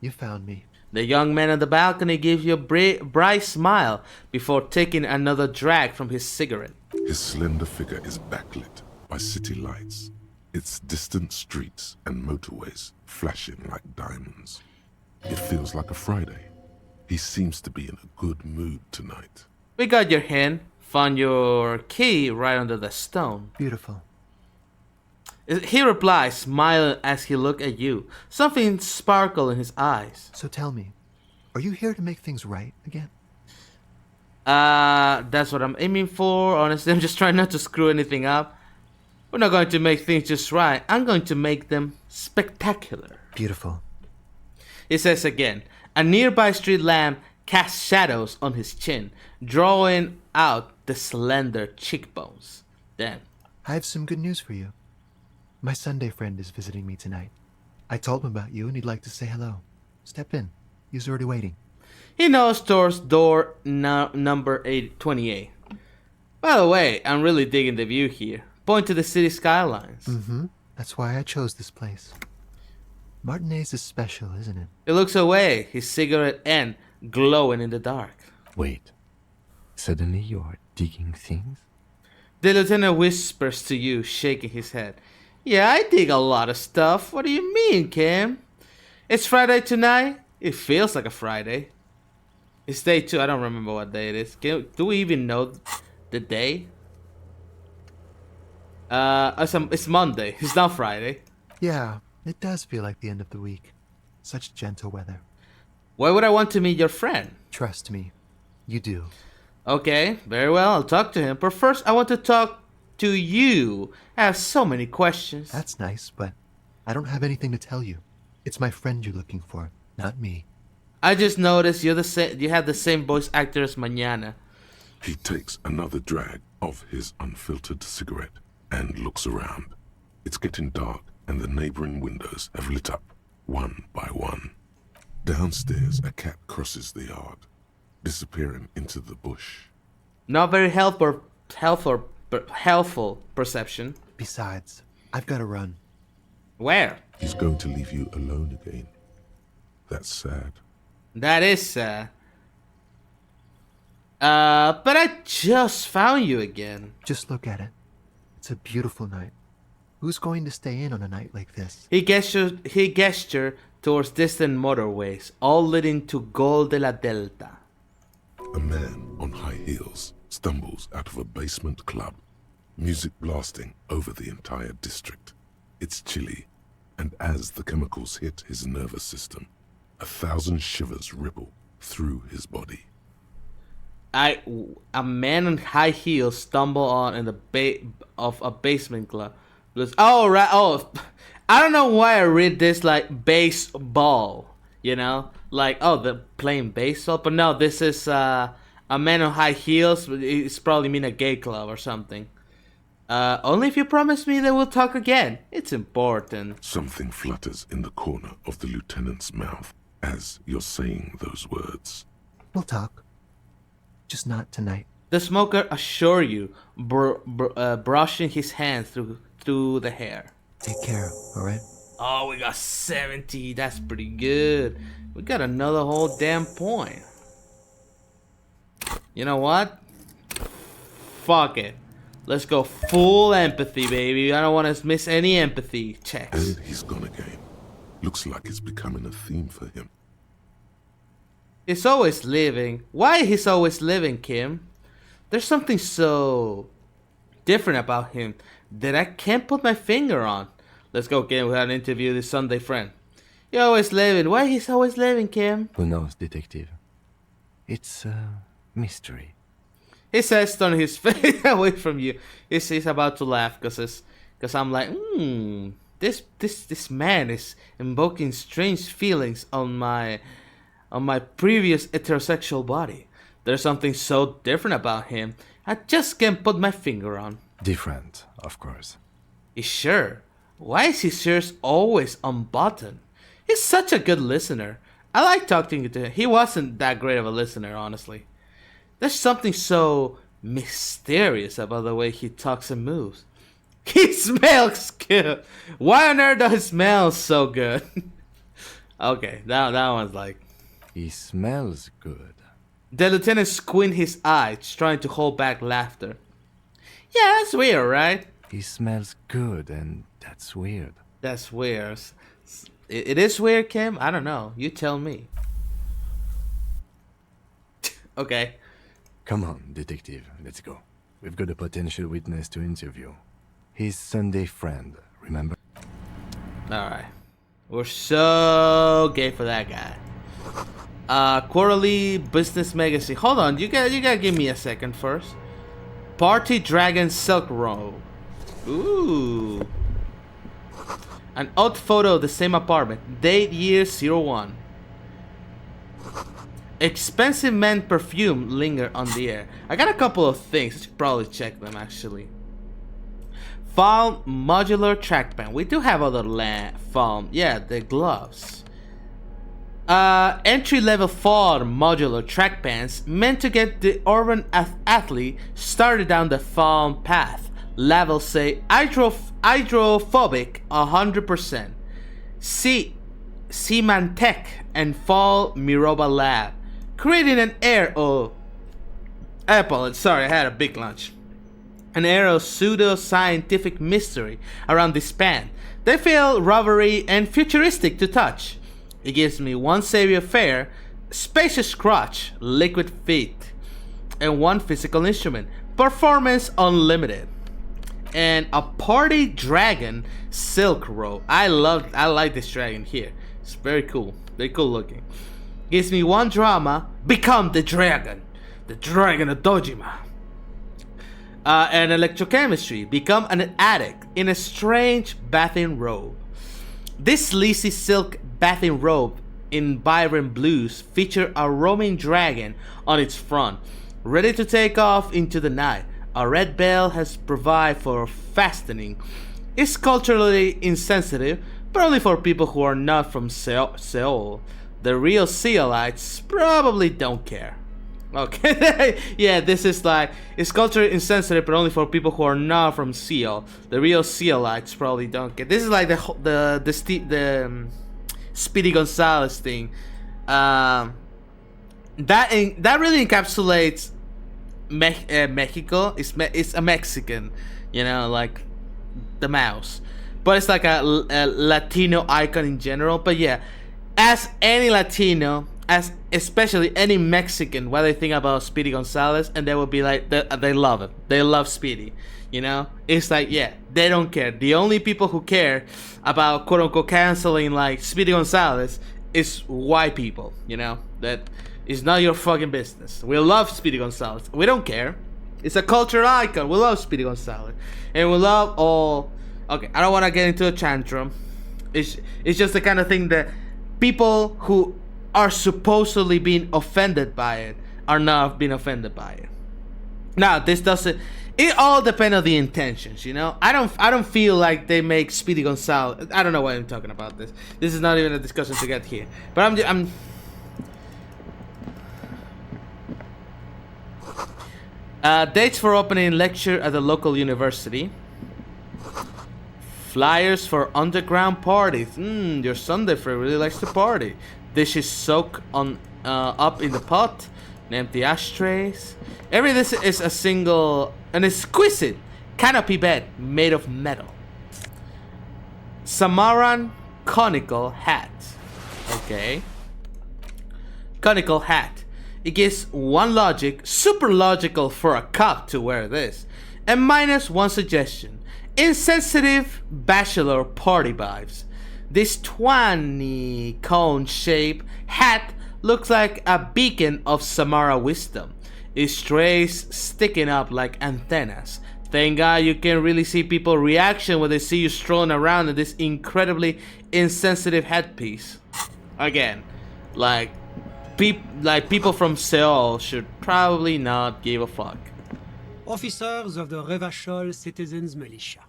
S2: you found me.
S1: The young man on the balcony gives you a bright smile before taking another drag from his cigarette.
S3: His slender figure is backlit by city lights, its distant streets and motorways flashing like diamonds. It feels like a Friday. He seems to be in a good mood tonight.
S1: We got your hint. Found your key right under the stone.
S2: Beautiful.
S1: He replies, smiling as he looked at you. Something sparkled in his eyes.
S2: So tell me, are you here to make things right again?
S1: That's what I'm aiming for. Honestly, I'm just trying not to screw anything up. We're not going to make things just right. I'm going to make them spectacular.
S2: Beautiful.
S1: He says again. A nearby street lamp casts shadows on his chin, drawing out the slender cheekbones. Then,
S2: I have some good news for you. My Sunday friend is visiting me tonight. I told him about you and he'd like to say hello. Step in. He's already waiting.
S1: he nods towards door number 28. By the way, I'm really digging the view here. Point to the city skylines.
S2: Mm-hmm. That's why I chose this place. Martinez is special, isn't it?
S1: He looks away, his cigarette end glowing in the dark.
S4: Wait. Suddenly you are digging things?
S1: The lieutenant whispers to you, shaking his head. Yeah, I dig a lot of stuff. What do you mean, Kim? It's Friday tonight? It feels like a Friday. It's day 2. I don't remember what day it is. Do we even know the day? It's Monday. It's not Friday.
S2: Yeah, it does feel like the end of the week. Such gentle weather.
S1: Why would I want to meet your friend?
S2: Trust me, you do.
S1: Okay, very well. I'll talk to him. But first, I want to talk to you. I have so many questions.
S2: That's nice, but I don't have anything to tell you. It's my friend you're looking for, not me.
S1: I just noticed you're the same. You have the same voice actor as Mañana.
S3: He takes another drag of his unfiltered cigarette and looks around. It's getting dark and the neighboring windows have lit up, one by one. Downstairs, a cat crosses the yard, disappearing into the bush.
S1: Not very helpful perception.
S2: Besides, I've got to run.
S1: Where?
S3: He's going to leave you alone again. That's sad.
S1: That is sad. But I just found you again.
S2: Just look at it. It's a beautiful night. Who's going to stay in on a night like this?
S1: He gestured towards distant motorways, all leading to Gol de la Delta.
S3: A man on high heels stumbles out of a basement club, music blasting over the entire district. It's chilly, and as the chemicals hit his nervous system, 1,000 shivers ripple through his body.
S1: A man on high heels stumbled on in the of a basement club. Oh right, oh, I don't know why I read this like baseball, you know, like oh they're playing baseball, but no, this is a man on high heels. It's probably mean a gay club or something. Only if you promise me that we'll talk again. It's important.
S3: Something flutters in the corner of the lieutenant's mouth as you're saying those words.
S2: We'll talk. Just not tonight.
S1: The smoker assure you, brushing his hands through the hair.
S2: Take care, alright?
S1: Oh, we got 70. That's pretty good. We got another whole damn point. You know what? Fuck it. Let's go full empathy, baby. I don't want to miss any empathy checks.
S3: And he's gone again. Looks like it's becoming a theme for him.
S1: He's always living. Why he's always living, Kim? There's something so different about him that I can't put my finger on. Let's go, Kim. We had an interview this Sunday friend. You're always living. Why he's always living, Kim?
S4: Who knows, detective? It's a mystery.
S1: He says, turning his face away from you. He's about to laugh because I'm like, this man is invoking strange feelings on my previous heterosexual body. There's something so different about him. I just can't put my finger on.
S4: Different, of course.
S1: His shirt. Why is his shirt always unbuttoned? He's such a good listener. I like talking to him. He wasn't that great of a listener, honestly. There's something so mysterious about the way he talks and moves. He smells good. Why on earth does he smell so good? Okay, that one's like...
S4: He smells good.
S1: The lieutenant squinted his eyes, trying to hold back laughter. Yeah, that's weird, right?
S4: He smells good, and that's weird.
S1: That's weird. It is weird, Kim? I don't know. You tell me. Okay.
S4: Come on, detective, let's go. We've got a potential witness to interview. His Sunday friend, remember?
S1: Alright. We're so gay for that guy. Quarterly business magazine. Hold on, you gotta give me a second first. Party Dragon Silk Robe. Ooh. An odd photo of the same apartment. Date year 01. Expensive men perfume linger on the air. I got a couple of things. I should probably check them actually. Foam modular trackpad. We do have other foam. Yeah, the gloves. Entry-level foam modular trackpants meant to get the urban athlete started down the foam path. Level say hydrophobic 100%. Symantec and Fall Miroba Lab. Creating an air of... I apologize, sorry, I had a big lunch. An air of pseudo-scientific mystery around this band. They feel rubbery and futuristic to touch. It gives me one savior fair, spacious crotch, liquid feet, and one physical instrument. Performance unlimited. And a party dragon silk robe. I like this dragon here. It's very cool. Very cool looking. Gives me one drama. Become the dragon. The dragon of Dojima. And electrochemistry. Become an addict in a strange bathing robe. This sleazy silk bathing robe in vibrant blues feature a roaming dragon on its front, ready to take off into the night. A red bell has provided for fastening. It's culturally insensitive, but only for people who are not from Seoul. The real Seolites probably don't care. Okay, yeah, this is like, it's culturally insensitive, but only for people who are not from Seoul. The real Seolites probably don't care. This is like the Speedy Gonzalez thing. That really encapsulates Mexico. It's a Mexican, you know, like the mouse, but it's like a Latino icon in general. But yeah, as any Latino, as especially any Mexican, what they think about Speedy Gonzalez, and they will be like, they love it. They love Speedy. You know, it's like, yeah, they don't care. The only people who care about quote unquote canceling like Speedy Gonzalez is white people. You know, that is not your fucking business. We love Speedy Gonzalez. We don't care. It's a cultural icon. We love Speedy Gonzalez, and we love all. Okay, I don't want to get into a tantrum. It's just the kind of thing that people who are supposedly being offended by it are not being offended by it. Now, this doesn't. It all depends on the intentions, you know. I don't feel like they make Speedy Gonzalez. I don't know why I'm talking about this. This is not even a discussion to get here. But I'm. Dates for opening lecture at the local university. Flyers for underground parties. Your Sunday friend really likes to party. Dishes soak on up in the pot. Empty ashtrays. This is an exquisite canopy bed made of metal. Samaran conical hat. Okay. Conical hat. It gives one logic, super logical for a cop to wear this, and minus one suggestion. Insensitive bachelor party vibes. This 20 cone shape hat looks like a beacon of Samara wisdom. Its trays sticking up like antennas. Thank God you can really see people's reaction when they see you strolling around in this incredibly insensitive headpiece. Again, like people from Seoul should probably not give a fuck.
S11: Officers of the Revachol Citizens Militia.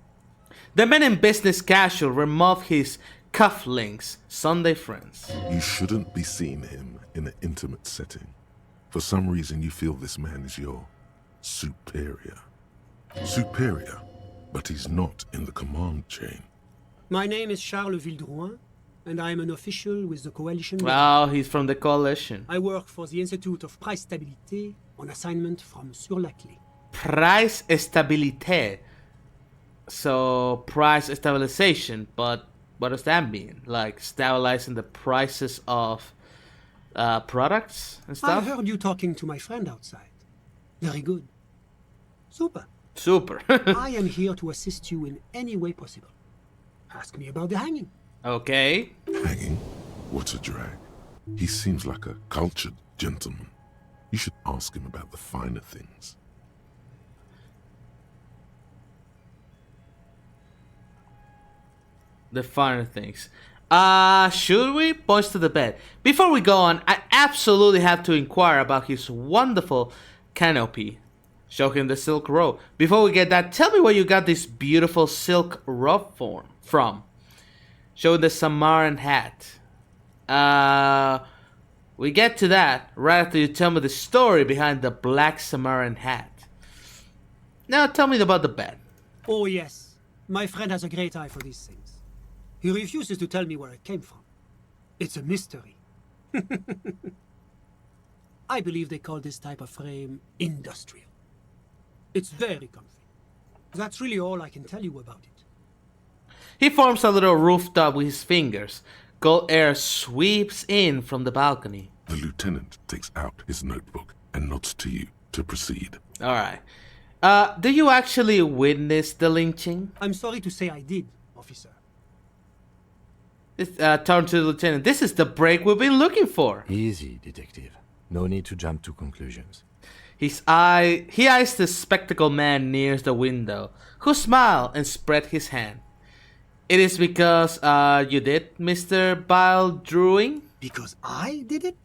S1: The man in business casual removed his cufflinks. Sunday friends.
S3: You shouldn't be seeing him in an intimate setting. For some reason you feel this man is your superior. Superior, but he's not in the command chain.
S11: My name is Charles Vildrouin, and I am an official with the Coalition.
S1: Wow, he's from the Coalition.
S11: I work for the Institute of Price Stabilité on assignment from Sur la Clé.
S1: Price Stabilité. So, price stabilization, but what does that mean? Like, stabilizing the prices of products and
S11: I
S1: stuff?
S11: heard you talking to my friend outside. Very good. Super.
S1: Super.
S11: I am here to assist you in any way possible. Ask me about the hanging.
S1: Okay.
S3: Hanging? What a drag. He seems like a cultured gentleman. You should ask him about the finer things.
S1: The finer things. Should we? Points to the bed. Before we go on, I absolutely have to inquire about his wonderful canopy. Show him the silk robe. Before we get that, tell me where you got this beautiful silk robe from. Show the Samaran hat. We get to that right after you tell me the story behind the black Samaran hat. Now tell me about the bed.
S11: Oh, yes. My friend has a great eye for these things. He refuses to tell me where it came from. It's a mystery. I believe they call this type of frame industrial. It's very comfy. That's really all I can tell you about it.
S1: He forms a little rooftop with his fingers. Cold air sweeps in from the balcony.
S3: The lieutenant takes out his notebook and nods to you to proceed.
S1: Alright. Do you actually witness the lynching?
S11: I'm sorry to say I did, officer.
S1: Turn to the lieutenant. This is the break we've been looking for.
S4: Easy, detective. No need to jump to conclusions.
S1: He eyes the spectacled man near the window, who smiled and spread his hand. It is because you did, Mr. Baldruing?
S11: Because I did it?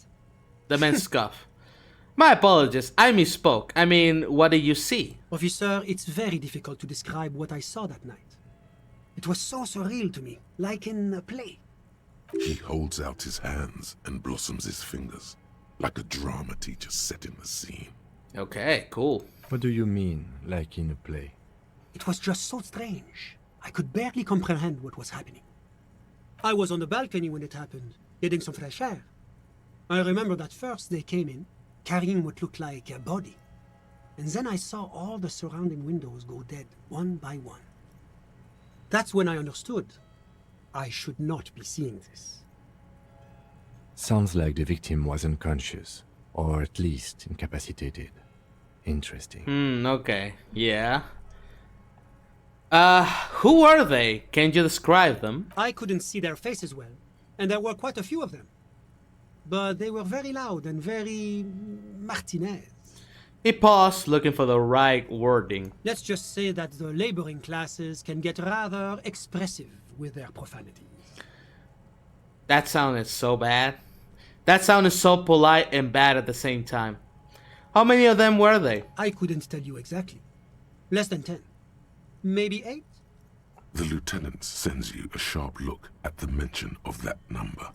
S1: The man scoffed. My apologies, I misspoke. I mean, what did you see?
S11: Officer, it's very difficult to describe what I saw that night. It was so surreal to me, like in a play.
S3: He holds out his hands and blossoms his fingers, like a drama teacher setting the scene.
S1: Okay, cool.
S4: What do you mean, like in a play?
S11: It was just so strange. I could barely comprehend what was happening. I was on the balcony when it happened, getting some fresh air. I remember that first they came in, carrying what looked like a body. And then I saw all the surrounding windows go dead, one by one. That's when I understood. I should not be seeing this.
S4: Sounds like the victim was unconscious, or at least incapacitated. Interesting.
S1: Okay. Yeah. Who were they? Can you describe them?
S11: I couldn't see their faces well, and there were quite a few of them. But they were very loud and very Martinez.
S1: He paused, looking for the right wording.
S11: Let's just say that the laboring classes can get rather expressive with their profanities.
S1: That sounded so bad. That sounded so polite and bad at the same time. How many of them were they?
S11: I couldn't tell you exactly. Less than 10. Maybe 8?
S3: The lieutenant sends you a sharp look at the mention of that number.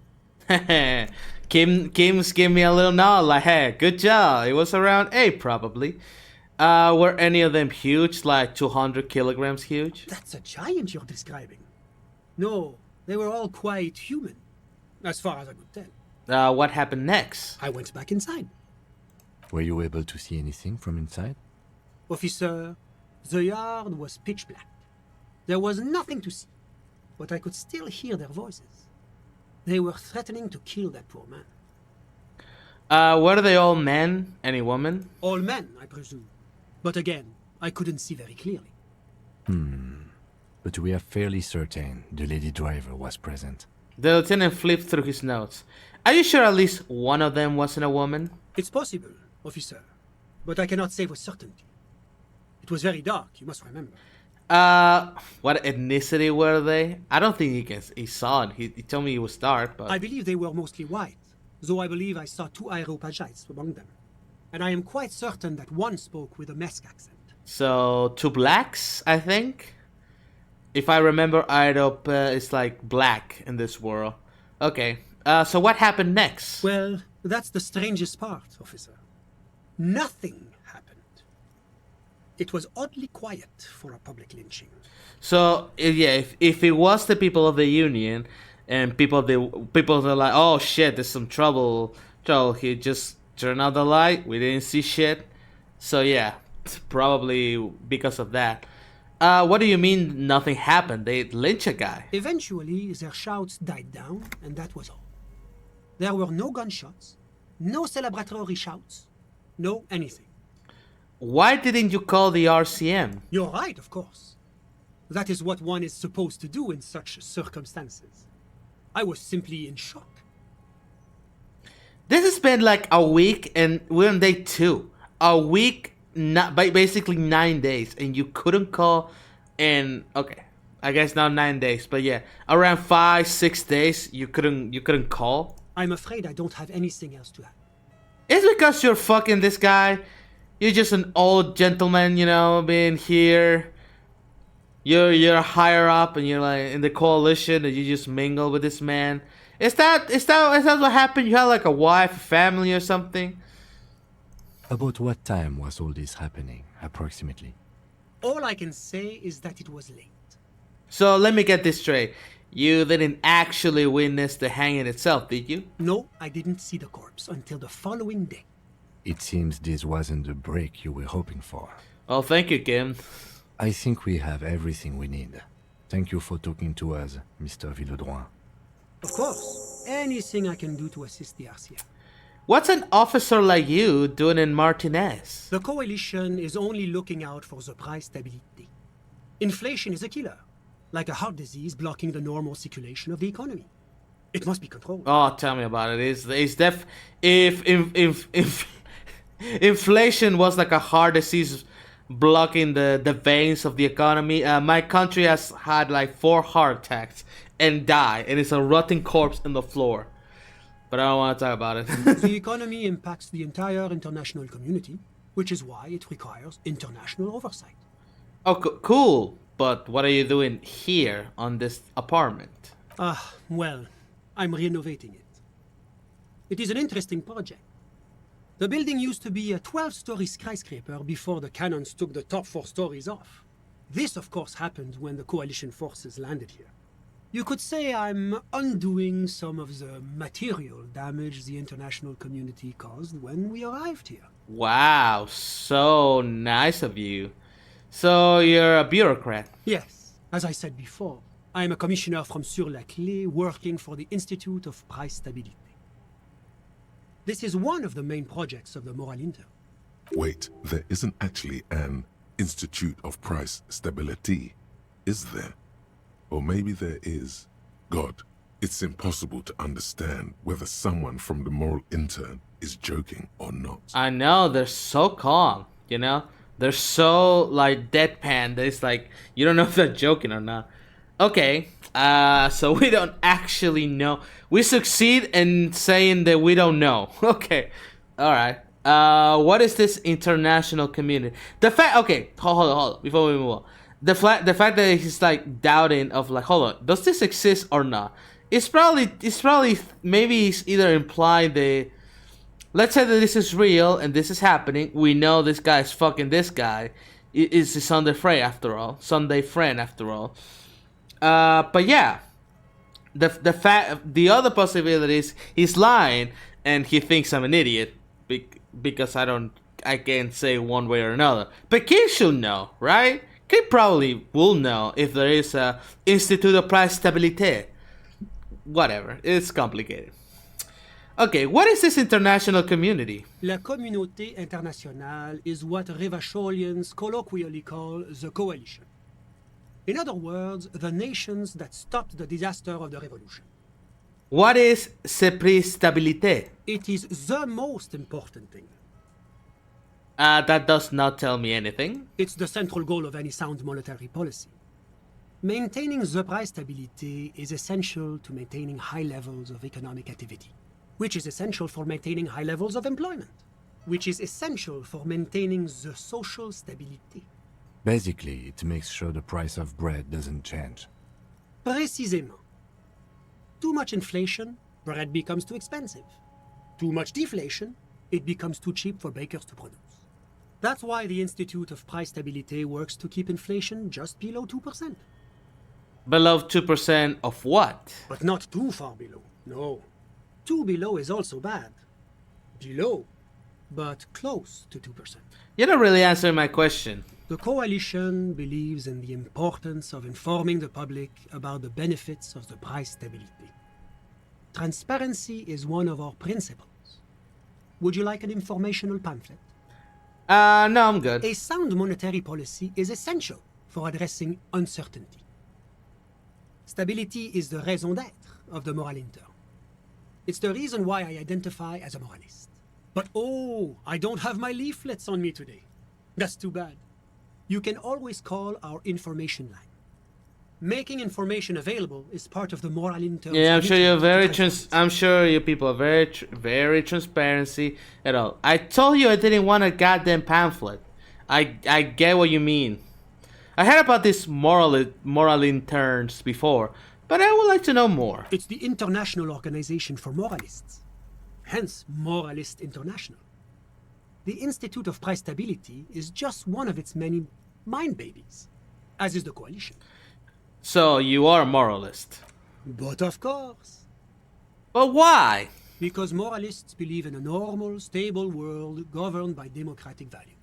S1: Kim's gave me a little nod like, hey, good job. It was around 8 probably. Were any of them huge, like 200 kilograms huge?
S11: That's a giant you're describing. No, they were all quite human, as far as I could tell.
S1: What happened next?
S11: I went back inside.
S4: Were you able to see anything from inside?
S11: Officer, the yard was pitch black. There was nothing to see, but I could still hear their voices. They were threatening to kill that poor man.
S1: Were they all men? Any woman?
S11: All men, I presume. But again, I couldn't see very clearly.
S4: But we are fairly certain the lady driver was present.
S1: The lieutenant flipped through his notes. Are you sure at least one of them wasn't a woman?
S11: It's possible, officer, but I cannot say with certainty. It was very dark, you must remember.
S1: What ethnicity were they? I don't think he saw it. He told me it was dark, but...
S11: I believe they were mostly white, though I believe I saw 2 Areopagites among them. And I am quite certain that one spoke with a Mesk accent.
S1: So, 2 blacks, I think? If I remember, Aerop is like black in this world. Okay, so what happened next?
S11: Well, that's the strangest part, officer. Nothing happened. It was oddly quiet for a public lynching.
S1: So, yeah, if it was the people of the Union, and people are like, oh shit, there's some trouble, he just turned out the light, we didn't see shit. So yeah, probably because of that. What do you mean nothing happened? They lynched a guy.
S11: Eventually, their shouts died down, and that was all. There were no gunshots, No celebratory shouts. No anything.
S1: Why didn't you call the RCM?
S11: You're right, of course. That is what one is supposed to do in such circumstances. I was simply in shock.
S1: This has been like a week, and we're on day 2. A week, not basically 9 days, and you couldn't call. And okay, I guess not 9 days, but yeah, around 5-6 days, you couldn't call.
S11: I'm afraid I don't have anything else to add.
S1: It's because you're fucking this guy. You're just an old gentleman, you know, being here. You're higher up, and you're like in the coalition, and you just mingle with this man. Is that what happened? You had like a wife, a family, or something?
S4: About what time was all this happening, approximately?
S11: All I can say is that it was late.
S1: So let me get this straight. You didn't actually witness the hanging itself, did you?
S11: No, I didn't see the corpse until the following day.
S4: It seems this wasn't the break you were hoping for.
S1: Well, thank you, Kim.
S4: I think we have everything we need. Thank you for talking to us, Mr. Villedroit.
S11: Of course, anything I can do to assist the RCM.
S1: What's an officer like you doing in Martinez?
S11: The coalition is only looking out for the price stability. Inflation is a killer, like a heart disease blocking the normal circulation of the economy. It must be controlled.
S1: Oh, tell me about it. If inflation was like a heart disease blocking the veins of the economy, my country has had like 4 heart attacks and died, and it's a rotting corpse in the floor. But I don't want to talk about it.
S11: The economy impacts the entire international community, which is why it requires international oversight.
S1: Oh, cool. But what are you doing here on this apartment?
S11: Well, I'm renovating it. It is an interesting project. The building used to be a 12-story skyscraper before the cannons took the top 4 stories off. This, of course, happened when the coalition forces landed here. You could say I'm undoing some of the material damage the international community caused when we arrived here.
S1: Wow, so nice of you. So you're a bureaucrat?
S11: Yes. As I said before, I am a commissioner from Sur-la-Clé working for the Institute of Price Stabilité. This is one of the main projects of the Moral Inter.
S3: Wait, there isn't actually an Institute of Price Stability, is there? Or maybe there is. God, it's impossible to understand whether someone from the Moral Intern is joking or not.
S1: I know, they're so calm, you know? They're so, like, deadpan that it's like, you don't know if they're joking or not. Okay, so we don't actually know. We succeed in saying that we don't know. Okay, alright. What is this international community? Okay, hold on, before we move on. The fact that he's like doubting of like, hold on, does this exist or not? It's probably maybe he's either implying the, let's say that this is real and this is happening. We know this guy is fucking this guy. It's a Sunday friend after all. But yeah, the other possibility is he's lying and he thinks I'm an idiot because I can't say one way or another. But Kim should know, right? Kim probably will know if there is a Institute of Price Stabilité. Whatever, it's complicated. Okay, what is this international community?
S11: La Communauté Internationale is what Revacholians colloquially call the coalition. In other words, the nations that stopped the disaster of the revolution.
S1: What is ce prix stabilité?
S11: It is the most important thing.
S1: That does not tell me anything.
S11: It's the central goal of any sound monetary policy. Maintaining the price stability is essential to maintaining high levels of economic activity, which is essential for maintaining high levels of employment, which is essential for maintaining the social stability.
S4: Basically, it makes sure the price of bread doesn't change.
S11: Précisément. Too much inflation, bread becomes too expensive. Too much deflation, it becomes too cheap for bakers to produce. That's why the Institute of Price Stabilité works to keep inflation just below 2%.
S1: Below 2% of what?
S11: But not too far below, no. Too below is also bad. Below, but close to 2%.
S1: You're not really answering my question.
S11: The coalition believes in the importance of informing the public about the benefits of the price stability. Transparency is one of our principles. Would you like an informational pamphlet?
S1: No, I'm good.
S11: A sound monetary policy is essential for addressing uncertainty. Stability is the raison d'être of the moral intern. It's the reason why I identify as a moralist. But oh, I don't have my leaflets on me today. That's too bad. You can always call our information line. Making information available is part of the moral intern.
S1: Yeah, I'm sure you're I'm sure you people are very transparency at all. I told you I didn't want a goddamn pamphlet. I get what you mean. I heard about these moral interns before, but I would like to know more.
S11: It's the International Organization for Moralists. Hence, Moralist International. The Institute of Price Stability is just one of its many mind babies, as is the Coalition.
S1: So, you are a moralist.
S11: But of course.
S1: But why?
S11: Because moralists believe in a normal, stable world governed by democratic values.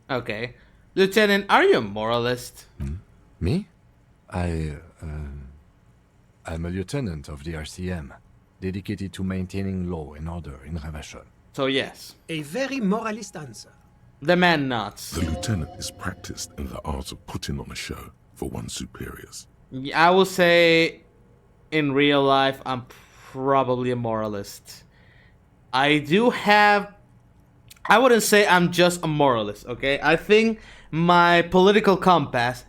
S1: Okay. Lieutenant, are you a moralist?
S4: Me? I'm a lieutenant of the RCM, dedicated to maintaining law and order in Ravachol.
S1: So yes.
S11: A very moralist answer.
S1: The man nods.
S3: The lieutenant is practiced in the art of putting on a show for one's superiors.
S1: I will say, in real life, I'm probably a moralist. I wouldn't say I'm just a moralist, okay? I think my political compass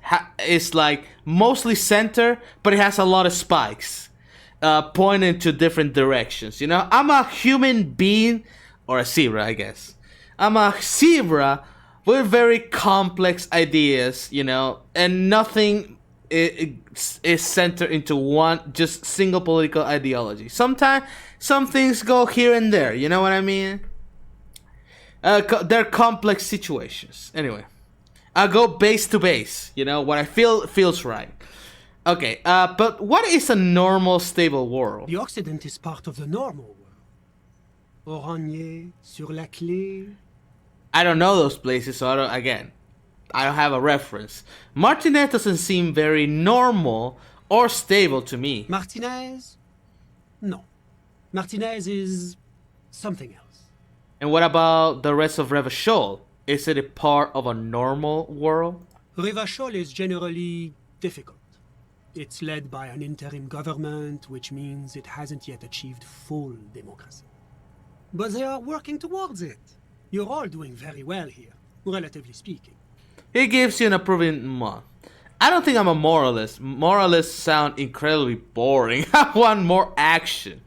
S1: is like mostly center, but it has a lot of spikes pointing to different directions. You know, I'm a human being, or a zebra, I guess. I'm a zebra with very complex ideas, you know, and nothing is centered into one just single political ideology. Sometimes some things go here and there, you know what I mean? They're complex situations. Anyway, I go base to base, you know, what I feel feels right. Okay, but what is a normal, stable world?
S11: The Occident is part of the normal world. Oranje, Sur la Clé.
S1: I don't know those places, so I don't have a reference. Martinez doesn't seem very normal or stable to me.
S11: Martinez? No. Martinez is something else.
S1: And what about the rest of Revachol? Is it a part of a normal world?
S11: Revachol is generally difficult. It's led by an interim government, which means it hasn't yet achieved full democracy. But they are working towards it. You're all doing very well here, relatively speaking.
S1: He gives you an approving mark. I don't think I'm a moralist. Moralists sound incredibly boring. I want more action.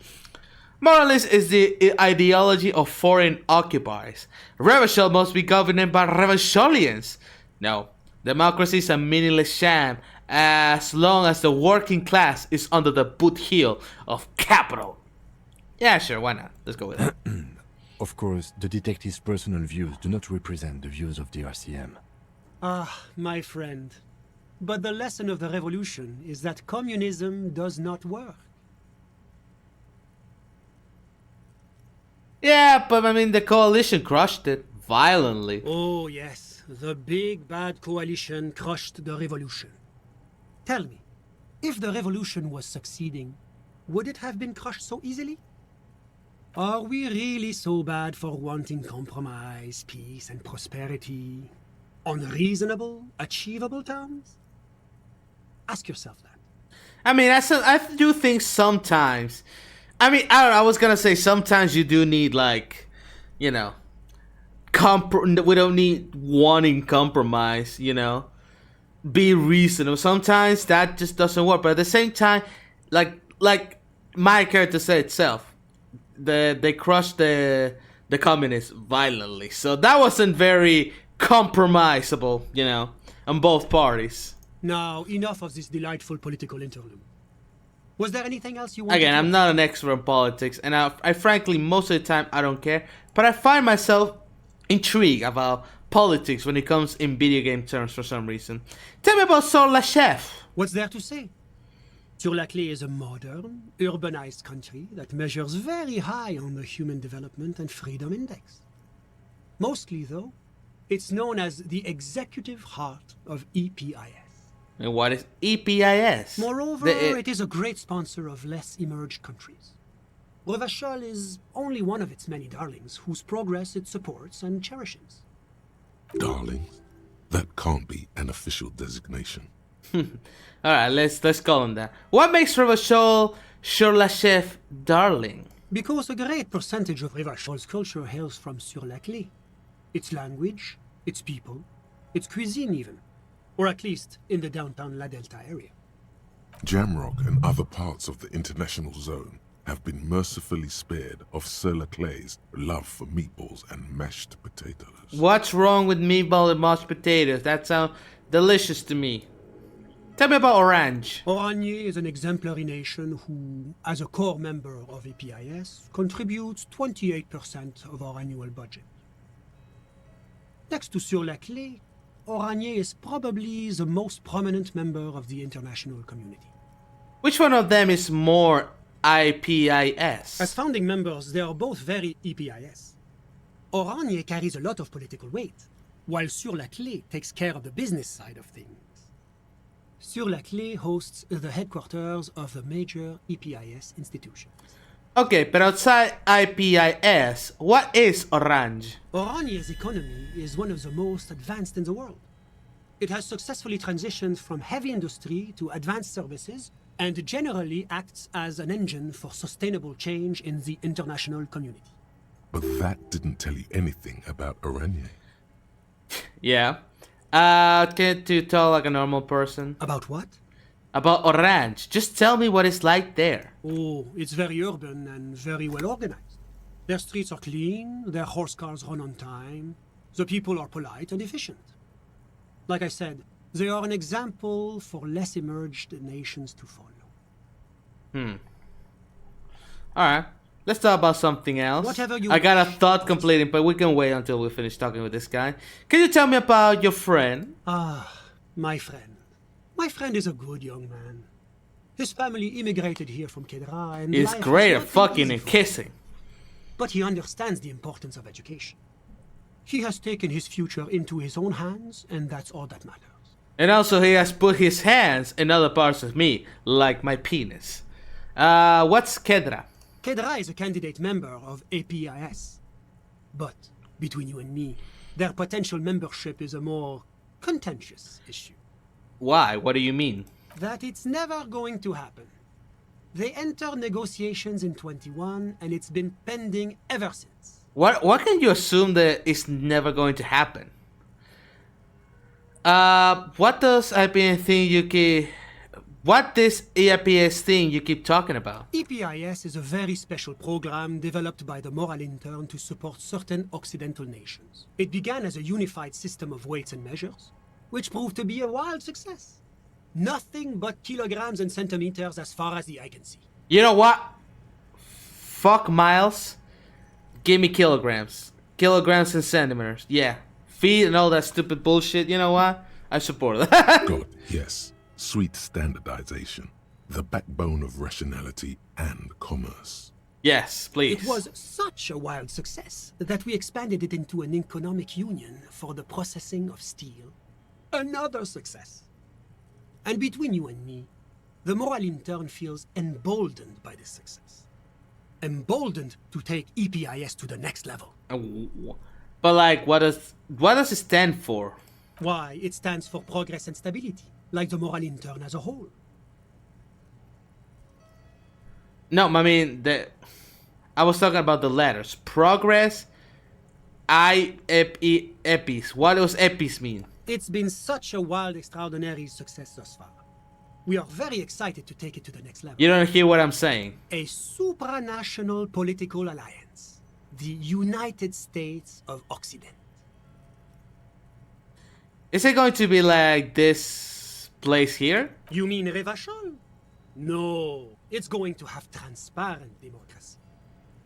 S1: Moralist is the ideology of foreign occupiers. Revachol must be governed by Revacholians. No, democracy is a meaningless sham as long as the working class is under the boot heel of capital. Yeah, sure, why not? Let's go with it.
S4: Of course, the detective's personal views do not represent the views of the RCM.
S11: Ah, my friend. But the lesson of the revolution is that communism does not work.
S1: Yeah, but I mean, the coalition crushed it violently.
S11: Oh, yes. The big bad coalition crushed the revolution. Tell me, if the revolution was succeeding, would it have been crushed so easily? Are we really so bad for wanting compromise, peace, and prosperity on reasonable, achievable terms? Ask yourself that.
S1: I mean, I do think sometimes. I mean, I don't know, I was gonna say sometimes you do need, like, you know, we don't need wanting compromise, you know. Be reasonable. Sometimes that just doesn't work. But at the same time, like my character said itself, they crushed the communists violently. So that wasn't very compromisable, you know, on both parties.
S11: Now, enough of this delightful political interlude. Was there anything else you wanted
S1: Again,
S11: to
S1: I'm not an expert in politics, and I frankly, most of the time, I don't care. But I find myself intrigued about politics when it comes in video game terms for some reason. Tell me about Sur la Chef.
S11: What's there to say? Sur la Clé is a modern, urbanized country that measures very high on the Human Development and Freedom Index. Mostly, though, it's known as the executive heart of EPIS.
S1: And what is EPIS?
S11: Moreover, it is a great sponsor of less emerged countries. Revachol is only one of its many darlings whose progress it supports and cherishes.
S3: Darlings? That can't be an official designation.
S1: Alright, let's call him that. What makes Revachol Sur-la-Chef darling?
S11: Because a great percentage of Revachol's culture hails from Sur-la-Clé. Its language, its people, its cuisine even. Or at least in the downtown La Delta area.
S3: Jamrock and other parts of the international zone have been mercifully spared of Sur-la-Clé's love for meatballs and mashed potatoes.
S1: What's wrong with meatball and mashed potatoes? That sounds delicious to me. Tell me about Orange.
S11: Oranje is an exemplary nation who, as a core member of APIS, contributes 28% of our annual budget. Next to Sur-la-Clé, Oranje is probably the most prominent member of the international community.
S1: Which one of them is more IPIS?
S11: As founding members, they are both very EPIS. Oranje carries a lot of political weight, while Sur-la-Clé takes care of the business side of things. Sur-la-Clé hosts the headquarters of the major EPIS institutions.
S1: Okay, but outside IPIS, what is Orange?
S11: Oranje's economy is one of the most advanced in the world. It has successfully transitioned from heavy industry to advanced services and generally acts as an engine for sustainable change in the international community.
S3: But that didn't tell you anything about Oranje.
S1: Yeah. Can't you tell like a normal person?
S11: About what?
S1: About Orange. Just tell me what it's like there.
S11: Oh, it's very urban and very well organized. Their streets are clean, their horse cars run on time, the people are polite and efficient. Like I said, they are an example for less emerged nations to follow.
S1: Alright. Let's talk about something else.
S11: Whatever you
S1: I got a
S11: wish.
S1: thought completing, but we can wait until we finish talking with this guy. Can you tell me about your friend?
S11: Ah, my friend. My friend is a good young man. His family immigrated here from Kedra and
S1: He's
S11: life
S1: great
S11: has
S1: at
S11: not been
S1: fucking
S11: easy
S1: and
S11: for him.
S1: kissing.
S11: But he understands the importance of education. He has taken his future into his own hands, and that's all that matters.
S1: And also he has put his hands in other parts of me, like my penis. What's Kedra?
S11: Kedra is a candidate member of APIS. But, between you and me, their potential membership is a more contentious issue.
S1: Why? What do you mean?
S11: That it's never going to happen. They entered negotiations in 21, and it's been pending ever since.
S1: What can you assume that it's never going to happen? What does IPS thing you keep... What this EIPS thing you keep talking about?
S11: EPIS is a very special program developed by the Moral Intern to support certain Occidental nations. It began as a unified system of weights and measures, which proved to be a wild success. Nothing but kilograms and centimeters as far as the eye can see.
S1: You know what? Fuck miles. Give me kilograms. Kilograms and centimeters. Yeah. Feet and all that stupid bullshit. You know what? I support that.
S3: God, yes. Sweet standardization. The backbone of rationality and commerce.
S1: Yes, please.
S11: It was such a wild success that we expanded it into an economic union for the processing of steel. Another success. And between you and me, the Moral Intern feels emboldened by this success. Emboldened to take EPIS to the next level.
S1: But like, what does it stand for?
S11: Why, it stands for progress and stability, like the Moral Intern as a whole.
S1: No, I mean, I was talking about the letters. Progress, EPIS. What does EPIS mean?
S11: It's been such a wild, extraordinary success thus far. We are very excited to take it to the next level.
S1: You don't hear what I'm saying.
S11: A supranational political alliance. The United States of Occident.
S1: Is it going to be like this place here?
S11: You mean Revachol? No, it's going to have transparent democracy.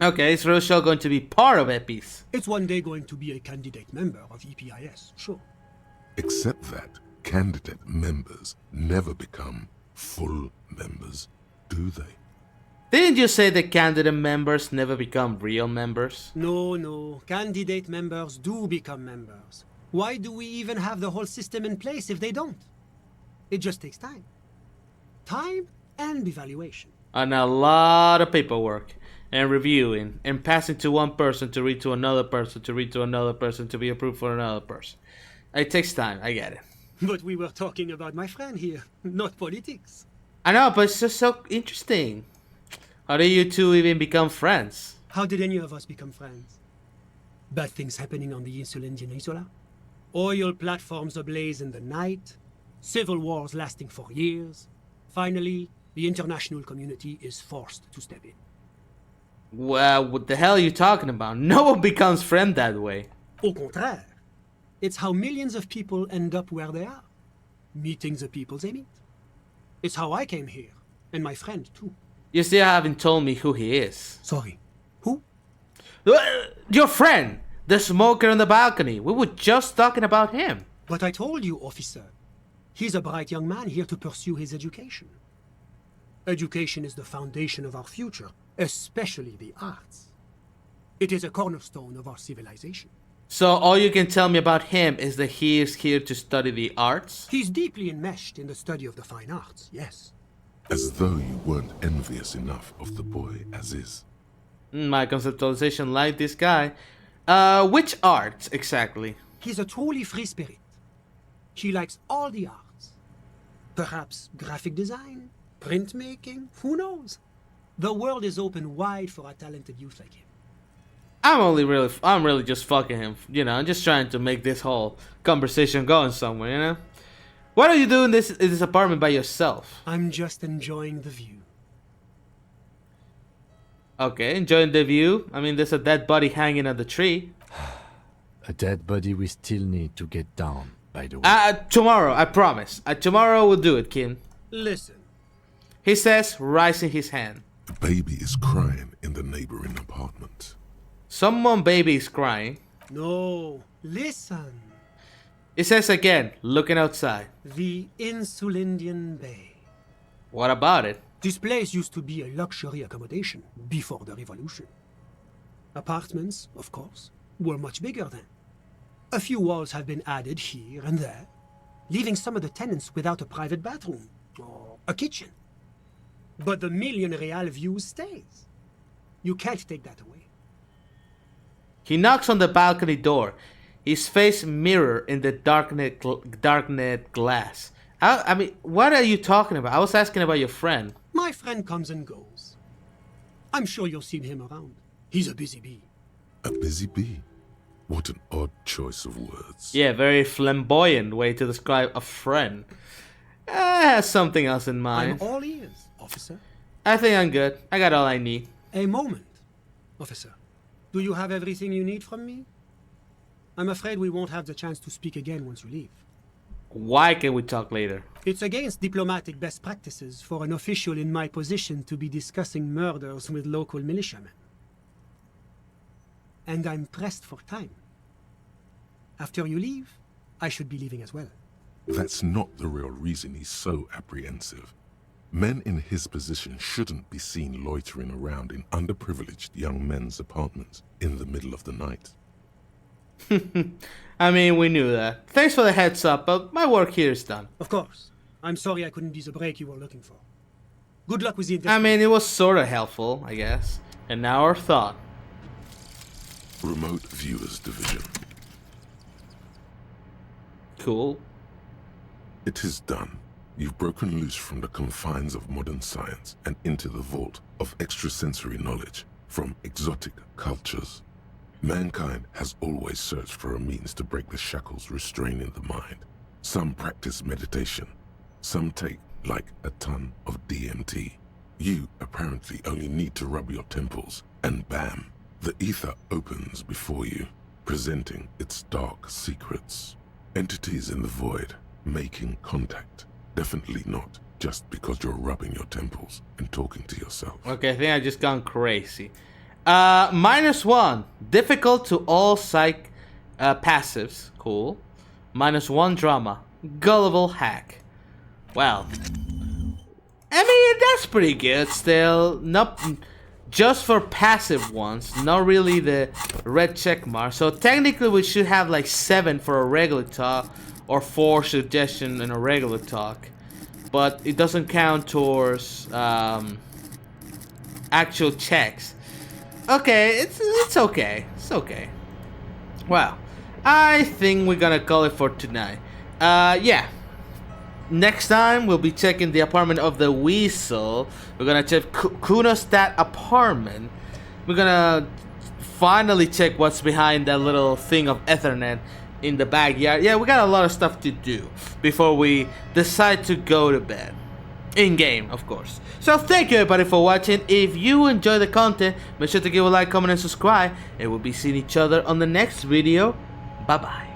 S1: Okay, is Rochelle going to be part of EPIS?
S11: It's one day going to be a candidate member of EPIS, sure.
S3: Except that candidate members never become full members, do they?
S1: Didn't you say that candidate members never become real members?
S11: No, candidate members do become members. Why do we even have the whole system in place if they don't? It just takes time. Time and evaluation.
S1: And a lot of paperwork. and reviewing and passing to one person to read to another person to read to another person to be approved for another person. It takes time. I get it.
S11: But we were talking about my friend here, not politics.
S1: I know, but it's just so interesting. How did you two even become friends?
S11: How did any of us become friends? Bad things happening on the Insulindian Peninsula? Oil platforms ablaze in the night? Civil wars lasting for years? Finally, the international community is forced to step in.
S1: Well, what the hell are you talking about? No one becomes friend that way.
S11: Au contraire. It's how millions of people end up where they are. Meeting the people they meet. It's how I came here. And my friend, too.
S1: You still haven't told me who he is.
S11: Sorry. Who?
S1: Your friend! The smoker on the balcony. We were just talking about him.
S11: But I told you, officer. He's a bright young man here to pursue his education. Education is the foundation of our future, especially the arts. It is a cornerstone of our civilization.
S1: So all you can tell me about him is that he is here to study the arts?
S11: He's deeply enmeshed in the study of the fine arts, yes.
S3: As though you weren't envious enough of the boy as is.
S1: My conceptualization like this guy. Which arts exactly?
S11: He's a truly free spirit. He likes all the arts. Perhaps graphic design, printmaking, who knows? The world is open wide for a talented youth like him.
S1: I'm really just fucking him, you know. I'm just trying to make this whole conversation going somewhere, you know. What are you doing in this apartment by yourself?
S11: I'm just enjoying the view.
S1: Okay, enjoying the view. I mean, there's a dead body hanging on the tree.
S4: A dead body we still need to get down, by the way.
S1: Tomorrow, I promise. Tomorrow we'll do it, Kim.
S11: Listen.
S1: He says, raising his hand.
S3: The baby is crying in the neighboring apartment.
S1: Someone baby is crying.
S11: No, listen.
S1: It says again, looking outside.
S11: The Insulindian Bay.
S1: What about it?
S11: This place used to be a luxury accommodation before the revolution. Apartments, of course, were much bigger then. A few walls have been added here and there, leaving some of the tenants without a private bathroom or a kitchen. But the million real view stays. You can't take that away.
S1: He knocks on the balcony door, his face mirror in the darknet glass. I mean, what are you talking about? I was asking about your friend.
S11: My friend comes and goes. I'm sure you'll see him around. He's a busy bee.
S3: A busy bee? What an odd choice of words.
S1: Yeah, very flamboyant way to describe a friend. I have something else in mind.
S11: I'm all ears, officer.
S1: I think I'm good. I got all I need.
S11: A moment, officer. Do you have everything you need from me? I'm afraid we won't have the chance to speak again once you leave.
S1: Why can we talk later?
S11: It's against diplomatic best practices for an official in my position to be discussing murders with local militiamen. And I'm pressed for time. After you leave, I should be leaving as well.
S3: That's not the real reason he's so apprehensive. Men in his position shouldn't be seen loitering around in underprivileged young men's apartments in the middle of the night.
S1: I mean, we knew that. Thanks for the heads up, but my work here is done.
S11: Of course. I'm sorry I couldn't be the break you were looking for. Good luck with the
S1: I mean, it was sorta helpful, I guess. And now our thought.
S3: Remote Viewers Division.
S1: Cool.
S3: It is done. You've broken loose from the confines of modern science and into the vault of extrasensory knowledge from exotic cultures. Mankind has always searched for a means to break the shackles restraining the mind. Some practice meditation. Some take, like, a ton of DMT. You apparently only need to rub your temples, and bam, the ether opens before you, presenting its dark secrets. Entities in the void, making contact. Definitely not just because you're rubbing your temples and talking to yourself.
S1: Okay, I think I just gone crazy. -1. Difficult to all psych passives. Cool. -1 drama. Gullible hack. Well, I mean, that's pretty good still. Not just for passive ones. Not really the red check mark. So technically we should have like 7 for a regular talk. Or 4 suggestion in a regular talk. But it doesn't count towards actual checks. Okay, it's okay. It's okay. Well, I think we're gonna call it for tonight. Yeah. Next time we'll be checking the apartment of the Weasel. We're gonna check Kuno's that apartment. We're gonna finally check what's behind that little thing of Ethernet in the backyard. Yeah, we got a lot of stuff to do before we decide to go to bed. In game, of course. So thank you everybody for watching. If you enjoy the content, make sure to give a like, comment, and subscribe. And we'll be seeing each other on the next video. Bye bye.